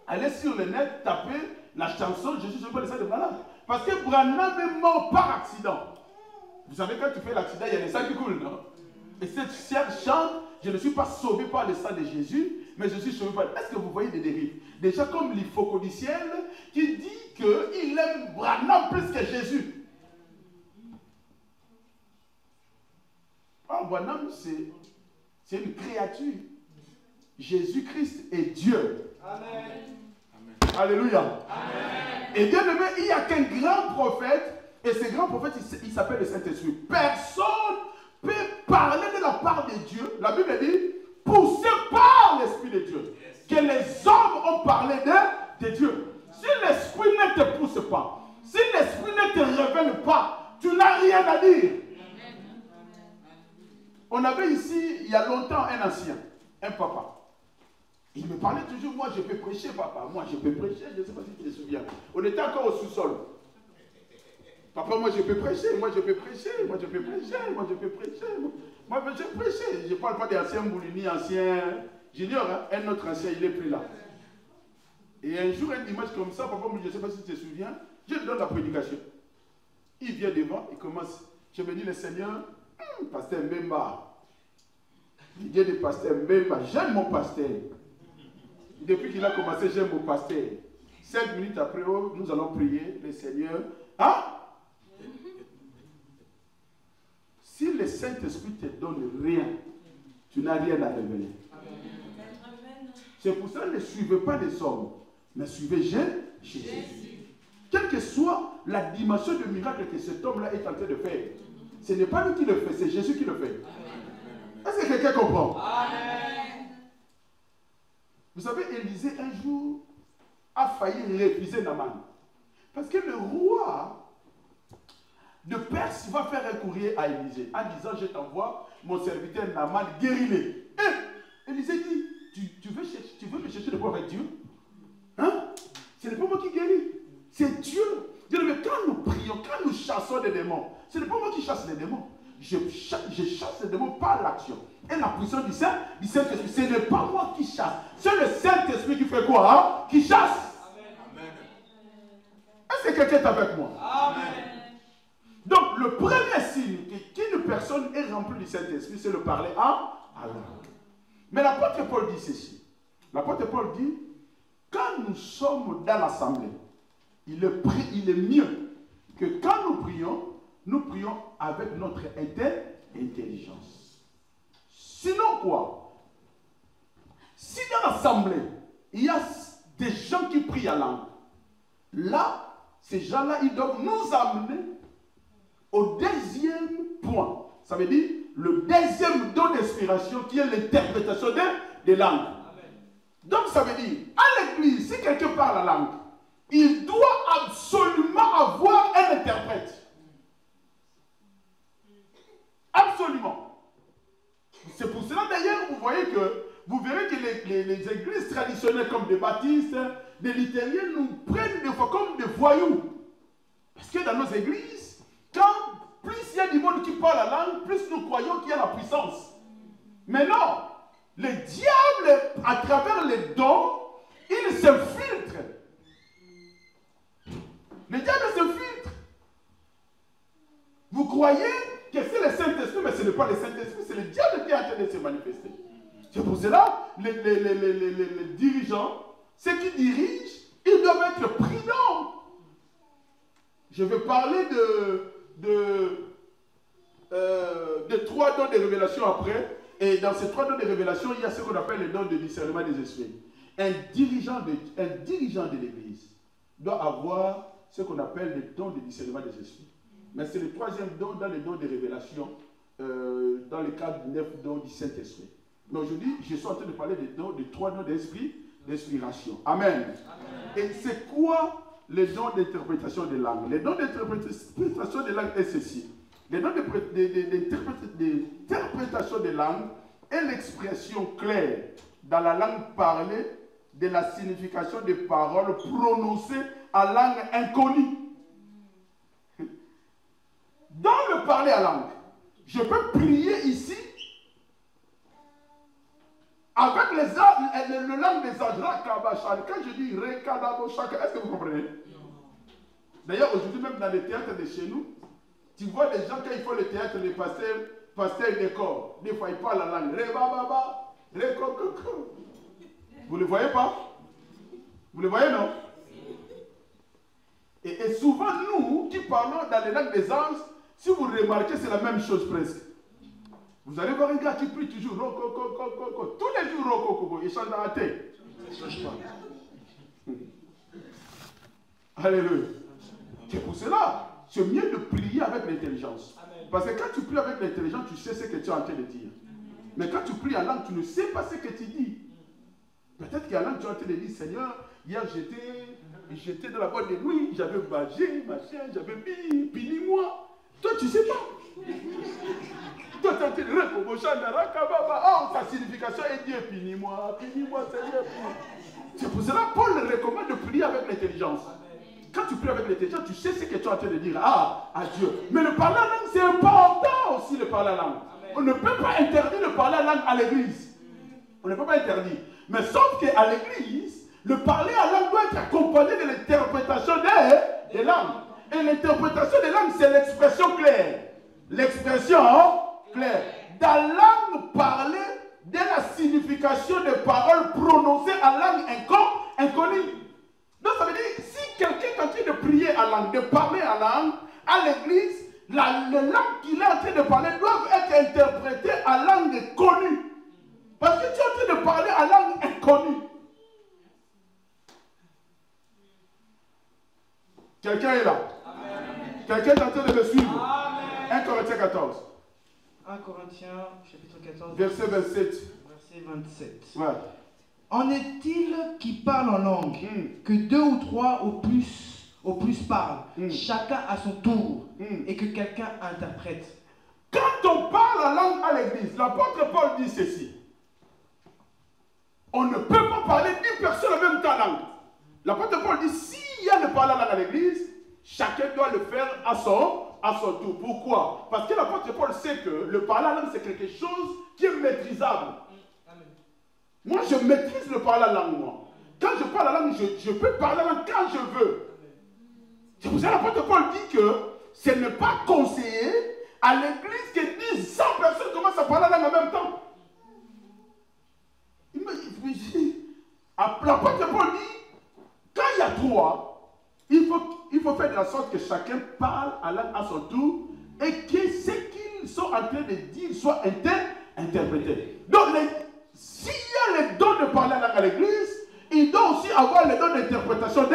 Allez sur le net, tapez la chanson « Je suis sauvé par le sang de Branham ». Parce que Branham est mort par accident. Vous savez, quand tu fais l'accident, il y a des sangs qui coulent, non? Et cette sœur chante « Je ne suis pas sauvé par le sang de Jésus, mais je suis sauvé par... » Est-ce que vous voyez des dérives? Déjà comme l'hypocondiciel qui dit qu'il aime Branham plus que Jésus. Oh, Branham, c'est une créature. Jésus-Christ est Dieu. Amen. Alléluia. Amen. Et bien aimé, il n'y a qu'un grand prophète, et ce grand prophète, il s'appelle le Saint-Esprit. Personne ne peut parler de la part de Dieu. La Bible dit, poussé par l'Esprit de Dieu. Que les hommes ont parlé de Dieu. Si l'Esprit ne te pousse pas, si l'Esprit ne te révèle pas, tu n'as rien à dire. On avait ici, il y a longtemps, un ancien, un papa. Il me parlait toujours, moi je peux prêcher, papa. Moi je peux prêcher, je ne sais pas si tu te souviens. On était encore au sous-sol. Papa, moi je peux prêcher, moi je peux prêcher, moi je peux prêcher, moi je peux prêcher. Moi je peux prêcher. Je ne parle pas des anciens Moulini, anciens juniors, hein? Un autre ancien, il n'est plus là. Et un jour, un dimanche comme ça, papa, je ne sais pas si tu te souviens, je lui donne la prédication. Il vient devant, il commence. Je me dis, le Seigneur, pasteur Mbemba. Il dit le pasteur Mbemba, j'aime mon pasteur. Depuis qu'il a commencé, j'aime mon pasteur. 5 minutes après, nous allons prier, le Seigneur. Hein? Si le Saint-Esprit te donne rien, tu n'as rien à révéler. C'est pour ça, ne suivez pas les hommes, mais suivez Jésus. Quelle que soit la dimension de miracle que cet homme-là est en train de faire, ce n'est pas lui qui le fait, c'est Jésus qui le fait. Est-ce que quelqu'un comprend? Amen. Vous savez, Élisée, un jour, a failli refuser Naaman. Parce que le roi de Perse va faire un courrier à Élisée en disant, je t'envoie mon serviteur Naaman, guéris-le. Et Élisée dit, tu veux me chercher le problème avec Dieu? Hein? Ce n'est pas moi qui guéris, c'est Dieu. Mais quand nous prions, quand nous chassons les démons, ce n'est pas moi qui chasse les démons. Je chasse les démons par l'action. Et la puissance du Saint-Esprit, ce n'est pas moi qui chasse. C'est le Saint-Esprit qui fait quoi? Hein? Qui chasse. Amen. Est-ce que quelqu'un est avec moi? Amen. Donc, le premier signe qu'une personne est remplie du Saint-Esprit, c'est le parler à langue. Mais l'apôtre Paul dit ceci. L'apôtre Paul dit, quand nous sommes dans l'assemblée, il est mieux que quand nous prions avec notre intelligence. Sinon quoi? Si dans l'assemblée, il y a des gens qui prient à langue, là, ces gens-là, ils doivent nous amener au deuxième point. Ça veut dire le deuxième don d'inspiration qui est l'interprétation des langues. Amen. Donc ça veut dire, à l'église, si quelqu'un parle la langue, il doit absolument avoir un interprète. Absolument. C'est pour cela d'ailleurs, vous verrez que les églises traditionnelles comme des baptistes, des luthériens nous prennent des fois comme des voyous. Parce que dans nos églises, quand plus il y a du monde qui parle la langue, plus nous croyons qu'il y a la puissance. Mais non, le diable, à travers les dons, il se filtre. Le diable se filtre. Vous croyez que c'est le Saint-Esprit, mais ce n'est pas le Saint-Esprit, c'est le diable qui est en train de se manifester. C'est pour cela, les dirigeants, ceux qui dirigent, ils doivent être prudents. Je vais parler de 3 dons de révélation après. Et dans ces 3 dons de révélation, il y a ce qu'on appelle les dons de discernement des esprits. Un dirigeant de l'Église doit avoir ce qu'on appelle les dons de discernement des esprits. Mais c'est le 3e don dans les dons de révélation, dans le cadre de 9 dons du Saint-Esprit. Mais aujourd'hui, je suis en train de parler des 3 dons d'esprit, d'inspiration. Amen. Et c'est quoi les dons d'interprétation des langues? Les dons d'interprétation des langues est ceci. Les dons d'interprétation des langues est l'expression claire dans la langue parlée de la signification des paroles prononcées en langue inconnue. Dans le parler à langue, je peux prier ici avec le langue des anges. Quand je dis est-ce que vous comprenez? D'ailleurs, aujourd'hui, même dans les théâtres de chez nous, tu vois des gens, quand ils font le théâtre, les pasteurs décor. Des fois, ils parlent la langue. Vous ne le voyez pas? Vous le voyez, non? Et souvent, nous qui parlons dans les langues des anges, si vous remarquez, c'est la même chose presque. Vous allez voir un gars qui prie toujours. Tous les jours, il chante dans la tête. Ça ne change pas. Alléluia. C'est pour cela. C'est mieux de prier avec l'intelligence. Parce que quand tu pries avec l'intelligence, tu sais ce que tu es en train de dire. Mais quand tu pries en langue, tu ne sais pas ce que tu dis. Peut-être qu'en langue, tu es en train de dire, Seigneur, hier j'étais dans la boîte de nuit, j'avais bagé, machin, j'avais mis, pini-moi. Toi, tu ne sais pas. Toi, tu es en train de dire, sa signification est Dieu, pini-moi, Seigneur. C'est pour cela que Paul recommande de prier avec l'intelligence. Quand tu pries avec l'intelligence, tu sais ce que tu es en train de dire à Dieu. Mais le parler en langue, c'est important aussi, le parler en langue. On ne peut pas interdire le parler en langue à l'église. On ne peut pas interdire. Mais sauf qu'à l'église, le parler en langue doit être accompagné de l'interprétation des langues. Et l'interprétation des langues, c'est l'expression claire. L'expression claire. Dans la langue parlée, de la signification des paroles prononcées en langue inconnue. Donc ça veut dire, si quelqu'un continue de prier en langue, de parler en langue, à l'église, la langue qu'il est en train de parler doit être interprétée en langue connue. Parce que tu es en train de parler en langue inconnue. Quelqu'un est là? Amen. Quelqu'un est en train de me suivre? Amen. 1 Corinthiens 14. 1 Corinthiens, chapitre 14. Verset 27. Verset 27. Ouais. En est-il qui parle en langue, que 2 ou 3 au plus parlent, chacun à son tour, et que quelqu'un interprète? Quand on parle en langue à l'église, l'apôtre Paul dit ceci. On ne peut pas parler d'une personne en même temps en langue. L'apôtre Paul dit, s'il y a le parler en langue à l'église, chacun doit le faire à son tour. Pourquoi? Parce que l'apôtre Paul sait que le parler en langue, c'est quelque chose qui est maîtrisable. Moi, je maîtrise le parler en langue, moi. Quand je parle en langue, je peux parler en langue quand je veux. C'est pour ça que l'apôtre Paul dit que ce n'est pas conseillé à l'église que 100 personnes commencent à parler en langue en même temps. L'apôtre Paul dit, quand il y a 3, il faut faire de la sorte que chacun parle en langue à son tour et que ce qu'ils sont en train de dire soit interprété. Donc, s'il y a les dons de parler en langue à l'église, il doit aussi avoir les dons d'interprétation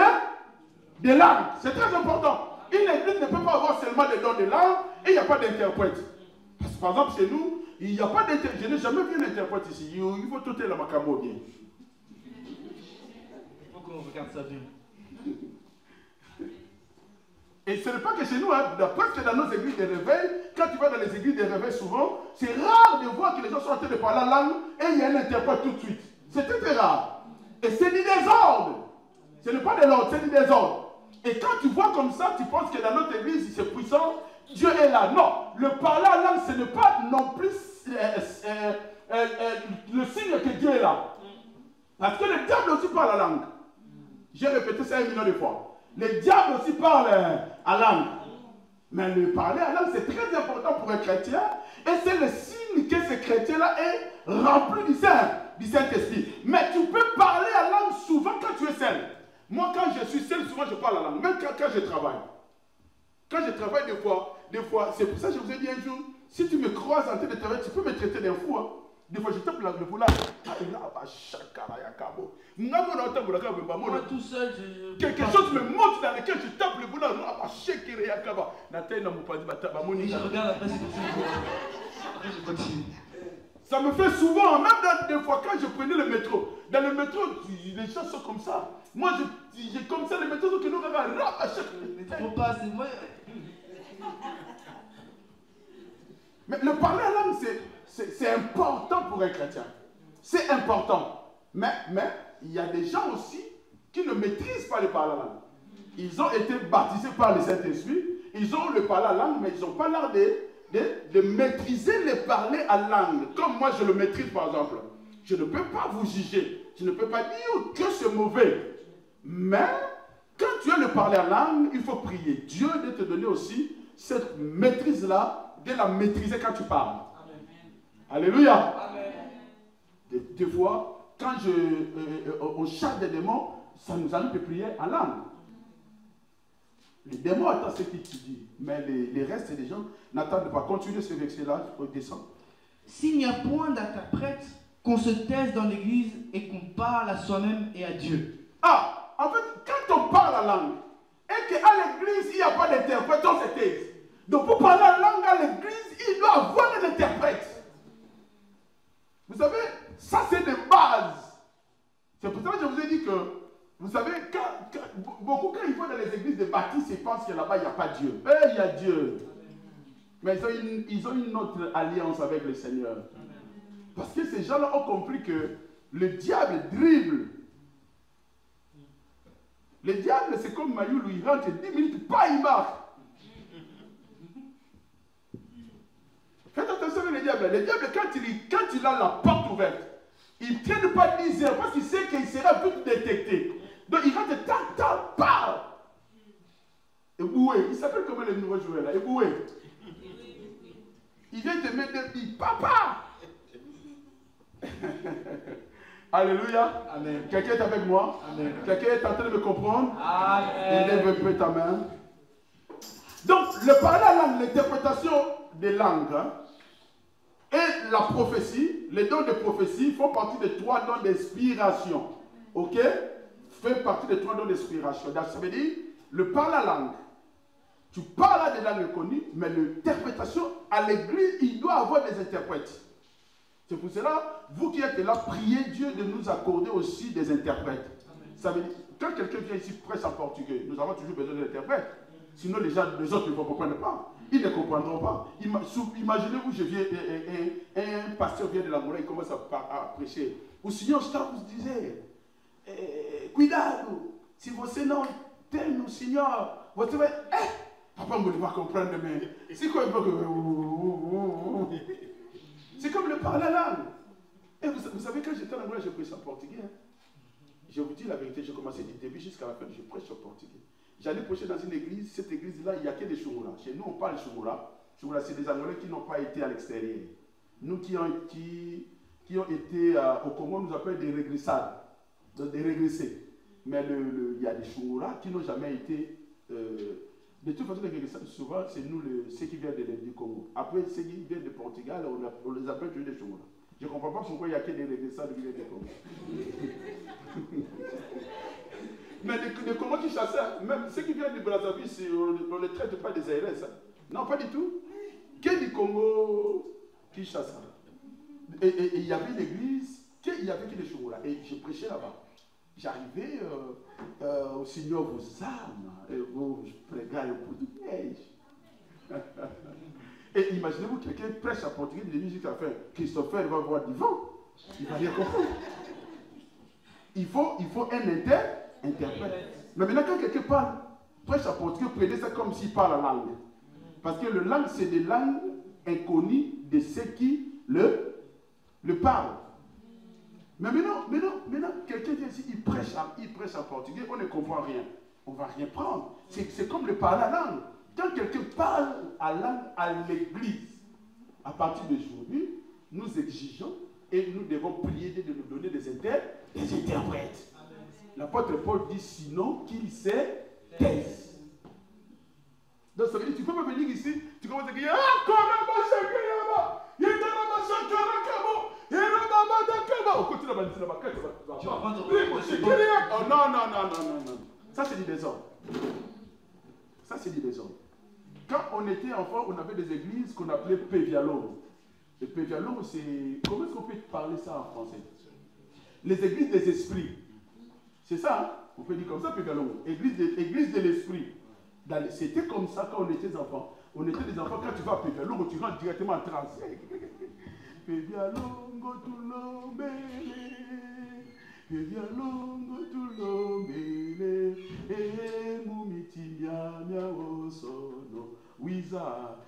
des langues. C'est très important. Une église ne peut pas avoir seulement des dons de langue et il n'y a pas d'interprète. Parce que par exemple, chez nous, il n'y a pas d'interprète. Je n'ai jamais vu un interprète ici. Il faut tout la macamo bien. Il faut qu'on regarde ça bien. Et ce n'est pas que chez nous, hein, presque dans nos églises de réveil, quand tu vas dans les églises de réveil souvent, c'est rare de voir que les gens sont en train de parler la langue et il y a un interprète tout de suite. C'est très très rare. Et c'est du désordre. Ce n'est pas de l'ordre, c'est du désordre. Et quand tu vois comme ça, tu penses que dans notre église, c'est puissant, Dieu est là. Non, le parler en langue, ce n'est pas non plus langue. J'ai répété ça 1 million de fois. Les diables aussi parlent à langue. Mais le parler à langue, c'est très important pour un chrétien. Et c'est le signe que ce chrétien-là est rempli du Saint-Esprit. Mais tu peux parler à langue souvent quand tu es seul. Moi, quand je suis seul, souvent je parle à langue. Même quand je travaille. Quand je travaille des fois, c'est pour ça que je vous ai dit un jour, si tu me croises en train de travailler, tu peux me traiter d'un fou. Hein. Des fois, je tape le foulard. Moi tout seul, quelque chose me monte dans lequel je tape le foulard. Et je regarde après, c'est comme ça. Après, je continue. Ça me fait souvent, même des fois quand je prenais le métro. Dans le métro, les gens sont comme ça. Moi, j'ai comme ça, le métro, que nous regardons. Le métro passe, et moi. Mais le parler à langue, c'est important pour un chrétien. C'est important. Mais il y a des gens aussi qui ne maîtrisent pas le parler à langue. Ils ont été baptisés par le Saint-Esprit. Ils ont le parler à langue, mais ils n'ont pas l'air de maîtriser le parler à langue. Comme moi, je le maîtrise, par exemple. Je ne peux pas vous juger. Je ne peux pas dire que c'est mauvais. Mais quand tu as le parler à langue, il faut prier. Dieu doit te donner aussi cette maîtrise-là, de la maîtriser quand tu parles. Amen. Alléluia. Amen. Des fois, quand on chasse des démons, ça nous arrive de prier en langue. Les démons attendent ce qu'il te dit, mais les restes des gens n'attendent pas. Continuez ce verset-là, descend. S'il n'y a point d'interprète, qu'on se taise dans l'église et qu'on parle à soi-même et à Dieu. Ah, en fait, quand on parle la langue, et qu'à l'église, il n'y a pas d'interprète, on se taise. Donc pour parler la langue à l'église, il doit avoir des interprètes. Vous savez, ça c'est des bases. C'est pour ça que je vous ai dit que, vous savez, beaucoup quand ils vont dans les églises de baptistes, ils pensent que là-bas, il n'y a pas Dieu. Eh, il y a Dieu. Mais ils ont une autre alliance avec le Seigneur. Parce que ces gens-là ont compris que le diable dribble. Le diable, c'est comme Mayoulou, il rentre 10 minutes, pas il marque. Faites attention avec le diable. Le diable, quand il a la porte ouverte, il ne traîne pas 10 heures parce qu'il sait qu'il sera vite détecté. Donc il rentre tant, parle. Eboué, il s'appelle comment le nouveau joueur là? Eboué. Il vient te mettre des billes. Papa! Alléluia. Amen. Quelqu'un est avec moi? Amen. Quelqu'un est en train de me comprendre? Amen. Lève un peu ta main. Donc, le parler à langue, l'interprétation des langues et la prophétie, les dons de prophétie font partie des 3 dons d'inspiration. Ok? Fait partie des 3 dons d'inspiration. Ça veut dire, le parler à langue. Tu parles à des langues connues, mais l'interprétation à l'église, il doit avoir des interprètes. C'est pour cela, vous qui êtes là, priez Dieu de nous accorder aussi des interprètes. Amen. Ça veut dire, quand quelqu'un vient ici prêche en portugais, nous avons toujours besoin d'interprètes. Sinon, les autres ne comprennent pas. Ils ne comprendront pas. Imaginez-vous, un pasteur vient de la Moura, il commence à prêcher. O Senhor está vos dizer, cuidado, se você não tem no Senhor, você vai... Papa, on ne va comprendre, mais c'est quoi? C'est comme le parler à langue. Et vous savez, quand j'étais en Angola, je prêchais en portugais. Hein. Je vous dis la vérité, j'ai commencé du début jusqu'à la fin, je prêche en portugais. J'allais prêcher dans une église, cette église-là, il n'y a que des Shungura. Chez nous, on parle Shungura. Shungura, c'est des Angolais qui n'ont pas été à l'extérieur. Nous qui ont été au Congo, on nous appelle des régressades, des régressés. Mais il y a des Shungura qui n'ont jamais été... de toute façon, les régressades, souvent, c'est nous, ceux qui viennent du Congo. Après, ceux qui viennent du Portugal, on les appelle toujours des Shungura. Je ne comprends pas pourquoi il n'y a que des régressades qui viennent du Congo. Mais des Congos qui chassaient, même ceux qui viennent du Brazzaville, on ne les traite pas des ARS. Hein. Non, pas du tout. Que du Congo qui chassent. Et il y avait une église, il y avait que des Shungura. Et je prêchais là-bas. J'arrivais au Seigneur vos âmes et vos prégailles au portugais. Et imaginez-vous quelqu'un prêche en portugais, il dit jusqu'à la fin, Christopher va voir du vent. Il va rien comprendre. Il faut un interprète. Mais maintenant, quand quelqu'un parle, prêche en portugais, prenez ça comme s'il parle la langue. Parce que la langue, c'est des langues inconnues de ceux qui le parlent. Mais maintenant quelqu'un vient ici, il prêche en portugais, on ne comprend rien. On ne va rien prendre. C'est comme le parler à langue. Quand quelqu'un parle à langue à l'église, à partir d'aujourd'hui, nous exigeons et nous devons prier de nous donner des interprètes. L'apôtre Paul dit sinon qu'il sait taise. Donc ça veut dire tu ne peux pas venir ici, tu commences à dire non. Ça c'est du désordre. Ça c'est du désordre. Quand on était enfant, on avait des églises qu'on appelait Pévialon. Le Pévialon, c'est... Comment est-ce qu'on peut parler ça en français? Les églises des esprits. C'est ça, hein? On peut dire comme ça, Pévialon. Église de l'esprit. C'était comme ça quand on était enfants. On était des enfants, quand tu vas à Pévialon, tu rentres directement en transe. Pévialongo tulombele, Pévialongo tulombele, mumitinya miaosono, wiza,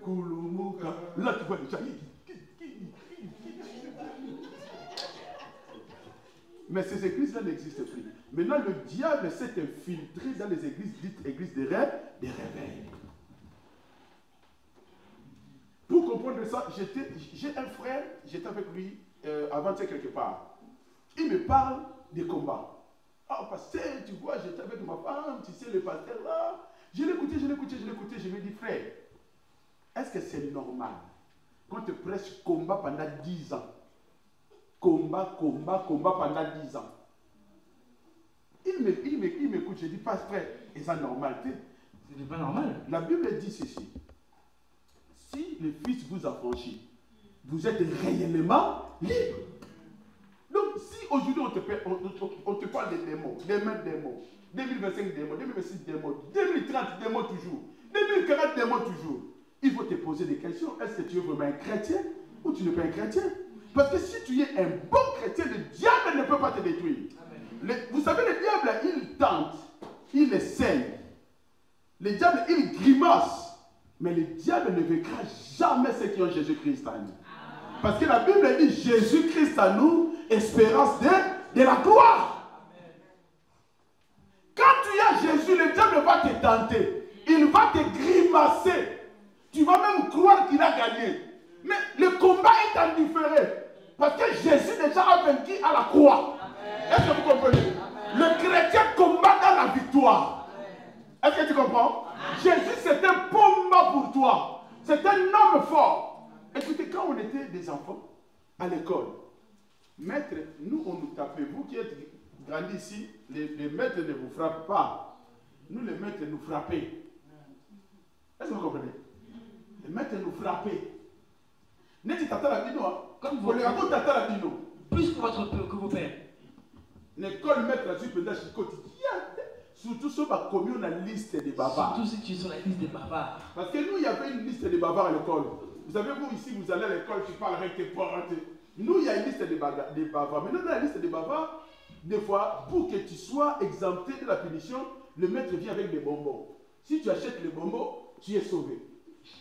kulumuka. Là tu vois déjà. Mais ces églises-là n'existent plus. Maintenant, le diable s'est infiltré dans les églises dites églises des réveils. Pour comprendre ça, j'ai un frère, j'étais avec lui avant-hier quelque part. Il me parle des combats. Ah, pasteur, tu vois, j'étais avec ma femme, tu sais, le pasteur là. Je l'ai écouté, je lui ai dit, frère, est-ce que c'est normal qu'on te prêche combat pendant 10 ans? Combat pendant 10 ans. Il m'écoute, je dis, pas frère, est-ce normal? Ce n'est pas normal. La Bible dit ceci. Si le Fils vous affranchit, vous êtes réellement libre. Donc, si aujourd'hui on te parle des démons, des mêmes démons, 2025 démons, 2026 démons, 2030 démons toujours, 2040 démons toujours, il faut te poser des questions. Est-ce que tu es vraiment un chrétien ou tu n'es pas un chrétien? Parce que si tu es un bon chrétien, le diable ne peut pas te détruire. Vous savez, le diable, il tente, il essaye. Le diable, il grimace. Mais le diable ne vaincra jamais ceux qui ont Jésus-Christ en nous. Parce que la Bible dit Jésus-Christ en nous, espérance de la gloire. Quand tu as Jésus, le diable va te tenter. Il va te grimacer. Tu vas même croire qu'il a gagné. Mais le combat est indifférent. Parce que Jésus déjà a vaincu à la croix. Est-ce que vous comprenez? Le chrétien combat dans la victoire. Est-ce que tu comprends? Jésus, c'est un combat pour toi. C'est un homme fort. Écoutez, quand on était des enfants à l'école, maître, nous, on nous tapait. Vous qui êtes grandis ici, les maîtres ne vous frappent pas. Nous, les maîtres, nous frappaient. Est-ce que vous comprenez? Les maîtres nous frappaient. N'est-ce pas la bino? Comme vous le racontez la bino. Plus que vos pères. L'école maître là-dessus, peut-être, surtout ceux qui ont commis la liste des bavards. Surtout si tu es sur la liste des bavards. Parce que nous, il y avait une liste des bavards à l'école. Vous savez, vous ici, vous allez à l'école, tu parles avec tes parents. Nous, il y a une liste des bavards. Maintenant, dans la liste des bavards, des fois, pour que tu sois exempté de la punition, le maître vient avec des bonbons. Si tu achètes les bonbons, tu es sauvé.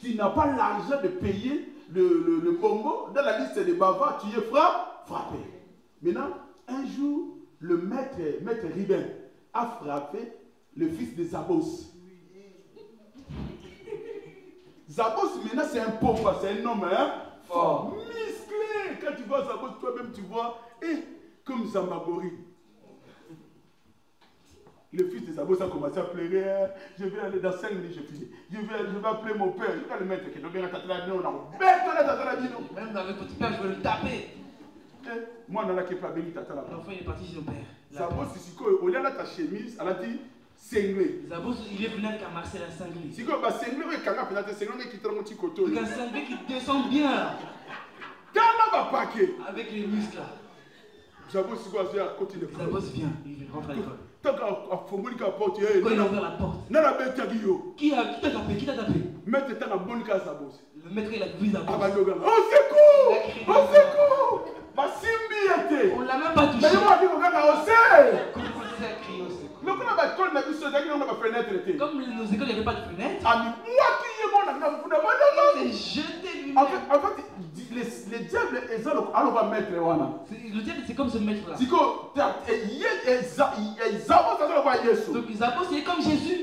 Tu n'as pas l'argent de payer le bonbon dans la liste des bavards, tu es frappé. Maintenant, un jour, le maître Ribin a frappé le fils de Zabos. Zabos, maintenant, c'est un pauvre, c'est un homme fort, musclé. Quand tu vois Zabos, toi-même, tu vois, comme Zamagori. Le fils de Zabos a commencé à pleurer. Je vais aller dans 5 minutes, je finis. Je vais appeler mon père. Je vais le mettre. Même avec votre père, je vais le taper. Moi, on a qui pas béni tata là. L'enfant, il est parti chez son père. Zabos, c'est quoi? Au lieu de ta chemise, elle a dit cinglé. Zabos, il est venu avec un Marcel à cinglé. C'est quoi? Bah, cinglé, il y a un cinglé qui traîne mon petit coteau. Il y a un cinglé qui descend bien. Quand on va paquer. Avec les muscles là. Zabos, c'est quoi? Continue. Zabos vient, il rentre à l'école. Tant qu'à Fomoni qui a porté. Quand il a ouvert la porte. Non, la bête Guillaume. Qui t'a tapé? Qui t'a tapé? Maître t'as la bonne case Zabos. Le maître, il a vu Zabos. Ah bah, au secours! Au secours! Ma simbi était. On l'a même pas touché. Mais moi, je dis, regarde, on sait. Comment ça crié au secours? Mais quand on a école, on a vu ça, on n'a pas fenêtre. Comme nos écoles, il n'y avait pas de fenêtre. Ah, mais moi qui est mon ami, vous n'avez pas il s'est jeté lui-même. En fait, les diables, alors va mettre le diable, c'est comme ce maître-là. Donc ils avancent, c'est comme Jésus.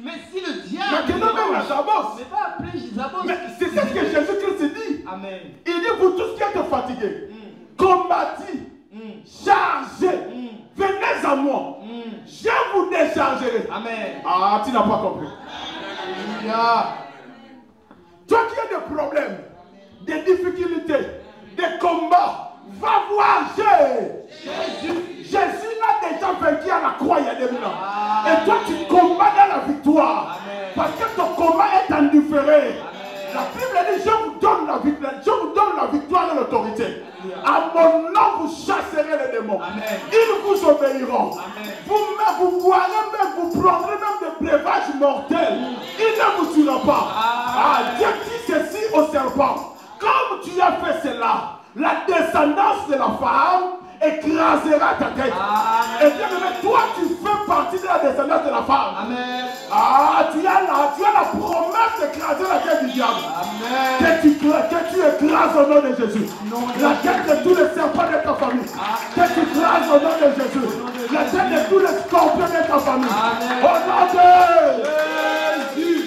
Mais si le diable n'est pas appelé Jésus, mais c'est ce que Jésus-Christ dit. Amen. Il dit, vous tous qui êtes fatigués, combattis, chargés, venez à moi. Je vous déchargerai. Amen. Ah, tu n'as pas compris. Toi qui as des problèmes, des difficultés, des combats, va voir Jésus. Jésus l'a déjà vaincu à la croix il y a 2000 ans. Et toi tu combats dans la victoire. Amen. Parce que ton combat est indifféré. La Bible dit, je vous donne la victoire et l'autorité. À mon nom, vous chasserez les démons. Amen. Ils vous obéiront. Vous boirez même, vous prendrez même des breuvages mortels. Il ne vous tuera pas. Dieu dit ceci au serpent. Comme tu as fait cela, la descendance de la femme écrasera ta tête. Et bien, toi, tu fais partie de la descendance de la femme. Amen. Tu as la promesse d'écraser la tête du diable. Amen. Que tu écrases au nom de Jésus. La tête de tous les serpents de ta famille. Que tu écrases au nom de Jésus. La tête de tous les scorpions de ta famille. Amen. Au nom de Jésus.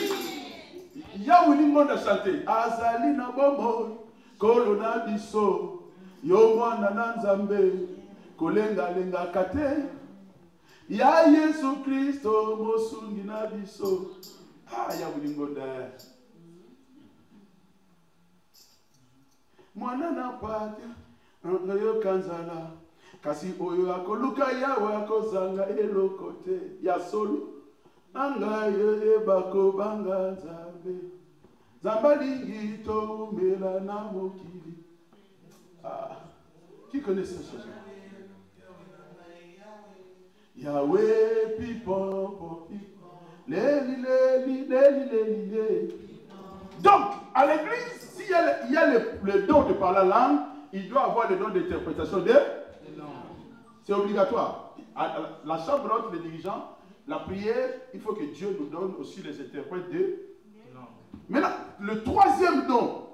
Il y a une monde à chanter. Azali na bomo, kolona biso. Yo mwana na nzambe kolenga lenga kate ya Yesu Kristo mosungi na biso ya bulingoda mwana na pata ngoyo kanzala kasi oyo akoluka yawe akozanga elokote ya solo anga ye bako banga nzambe zambalingi to mela na mokili. Qui connaît cette chanson? Yahweh, pipo, donc, à l'église, s'il y a le don de parler la langue, il doit avoir le don d'interprétation de langue. C'est obligatoire. À la chambre haute, les dirigeants, la prière, il faut que Dieu nous donne aussi les interprètes de langue. Maintenant, le troisième don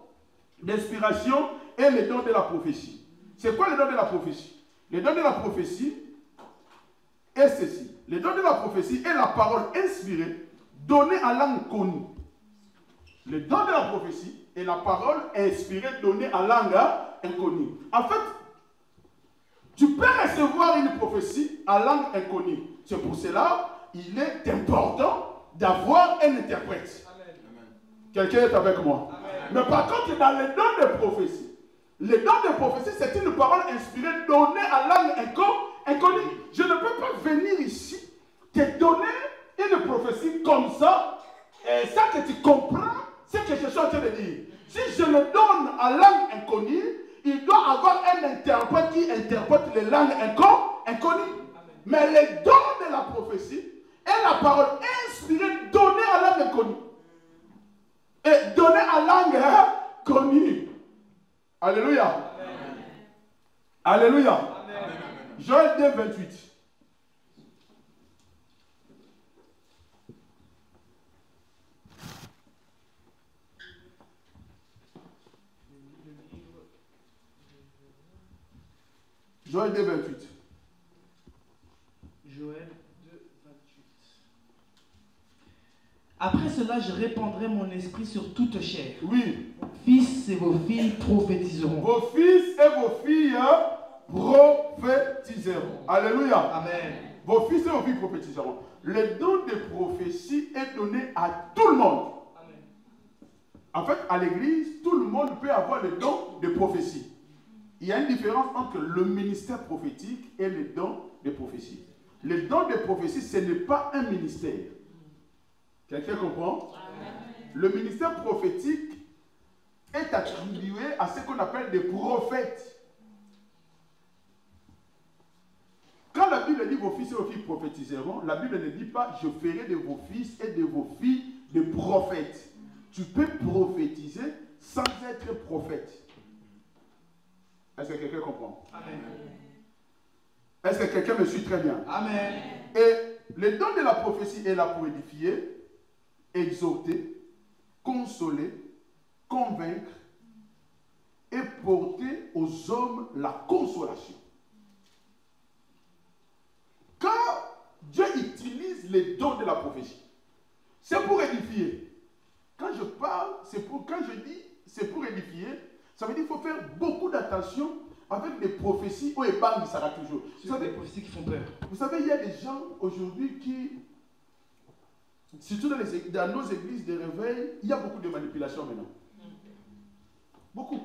d'inspiration est le don de la prophétie. C'est quoi le don de la prophétie? Le don de la prophétie est ceci. Le don de la prophétie est la parole inspirée, donnée en langue connue. Le don de la prophétie est la parole inspirée, donnée en langue inconnue. En fait, tu peux recevoir une prophétie en langue inconnue. C'est pour cela qu'il est important d'avoir un interprète. Quelqu'un est avec moi? Amen. Mais par contre, dans le don de prophétie, le don de prophétie, c'est une parole inspirée, donnée en langue inconnue. Je ne peux pas venir ici te donner une prophétie comme ça, et ça que tu comprends ce que je suis en train de dire. Si je le donne en langue inconnue, il doit avoir un interprète qui interprète les langues inconnues. Mais le don de la prophétie est la parole inspirée, donnée en langue inconnue. Et donnée en langue connue. Alléluia. Amen. Alléluia. Amen. Joël 2, 28. Joël 2, 28. Joël 2, 28. Après cela, je répandrai mon esprit sur toute chair. Oui. Vos fils et vos filles prophétiseront. Vos fils et vos filles prophétiseront. Alléluia. Amen. Vos fils et vos filles prophétiseront. Le don de prophétie est donné à tout le monde. Amen. En fait, à l'église, tout le monde peut avoir le don de prophétie. Il y a une différence entre le ministère prophétique et le don de prophétie. Le don de prophétie, ce n'est pas un ministère. Quelqu'un comprend? Amen. Le ministère prophétique est attribué à ce qu'on appelle des prophètes. Quand la Bible dit vos fils et vos filles prophétiseront, la Bible ne dit pas je ferai de vos fils et de vos filles des prophètes. Tu peux prophétiser sans être prophète. Est-ce que quelqu'un comprend? Amen. Est-ce que quelqu'un me suit très bien? Amen. Et le don de la prophétie est là pour édifier, exhorter, consoler, convaincre et porter aux hommes la consolation. Quand Dieu utilise les dons de la prophétie, c'est pour édifier. Quand je parle, quand je dis c'est pour édifier, ça veut dire qu'il faut faire beaucoup d'attention avec des prophéties où épargne ça toujours. Vous savez, des prophéties qui font peur. Vous savez, il y a des gens aujourd'hui qui, surtout dans nos églises de réveil, il y a beaucoup de manipulations maintenant. Beaucoup.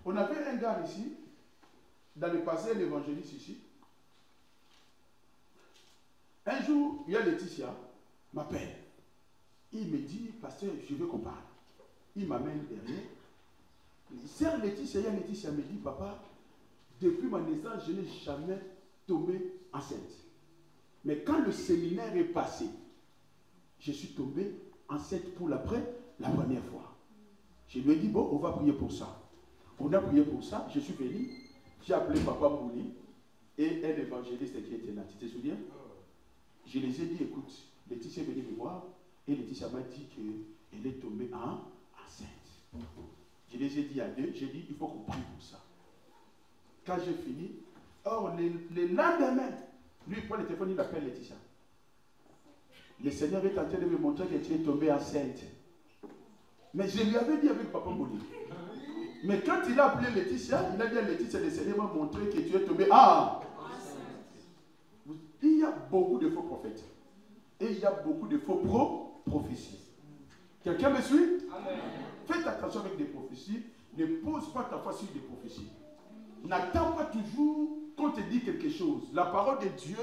On avait un gars ici, dans le passé, l'évangéliste ici. Un jour, il y a Laetitia, m'appelle. Il me dit, pasteur, je veux qu'on parle. Il m'amène derrière. Sœur Laetitia, Laetitia me dit, papa, depuis ma naissance, je n'ai jamais tombé enceinte. Mais quand le séminaire est passé, je suis tombé enceinte pour la première fois. Je lui ai dit, bon, on va prier pour ça. On a prié pour ça, je suis venu, j'ai appelé papa Mouli et un évangéliste qui était là. Tu te souviens? Je les ai dit, écoute, Laetitia est venue me voir et Laetitia m'a dit qu'elle est tombée enceinte. Je les ai dit à deux, j'ai dit, il faut qu'on prie pour ça. Quand j'ai fini, or, le lendemain, lui, il prend le téléphone, il appelle Laetitia. Le Seigneur est en train de me montrer que tu es tombée enceinte. Mais je lui avais dit avec papa Mouli. Mais quand il a appelé Laetitia, il a dit à Laetitia, le Seigneur m'a montré que tu es tombée enceinte. Il y a beaucoup de faux prophètes. Et il y a beaucoup de faux prophéties. Quelqu'un me suit? Amen. Faites attention avec des prophéties. Ne pose pas ta foi sur des prophéties. N'attends pas toujours qu'on te dit quelque chose. La parole de Dieu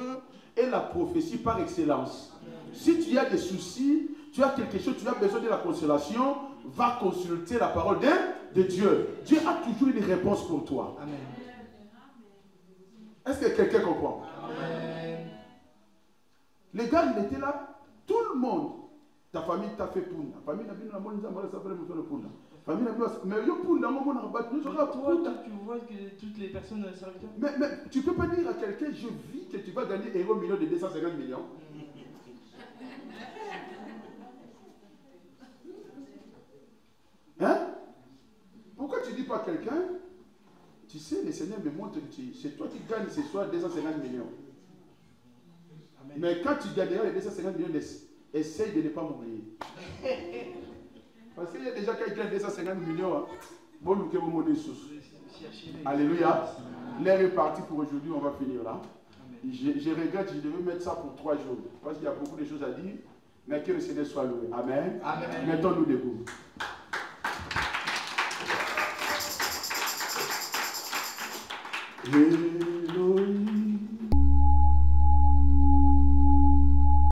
est la prophétie par excellence. Si tu as des soucis, tu as quelque chose, tu as besoin de la consolation, va consulter la parole de Dieu. Dieu a toujours une réponse pour toi. Amen. Est-ce que quelqu'un comprend? Amen. Les gars, il était là. Tout le monde. Ta famille t'a fait punda. Famille n'a pas de punda. Famille n'a pas de punda. Toi, tu vois que toutes les personnes serviteurs. Mais tu ne peux pas dire à quelqu'un, je vis que tu vas gagner 1 million de 250 millions. Hein? Pourquoi tu ne dis pas à quelqu'un, tu sais, le Seigneur me montre que c'est toi qui gagnes ce soir 250 millions. Amen. Mais quand tu gagneras les 250 millions, essaye de ne pas mourir. Parce qu'il y a déjà quelqu'un qui gagne 250 millions. Hein. Bon, nous avons mon sous. Alléluia. L'air est parti pour aujourd'hui, on va finir là. Je regrette, je devais mettre ça pour 3 jours. Parce qu'il y a beaucoup de choses à dire. Mais que le Seigneur soit loué. Amen. Amen. Mettons-nous debout. Elohim.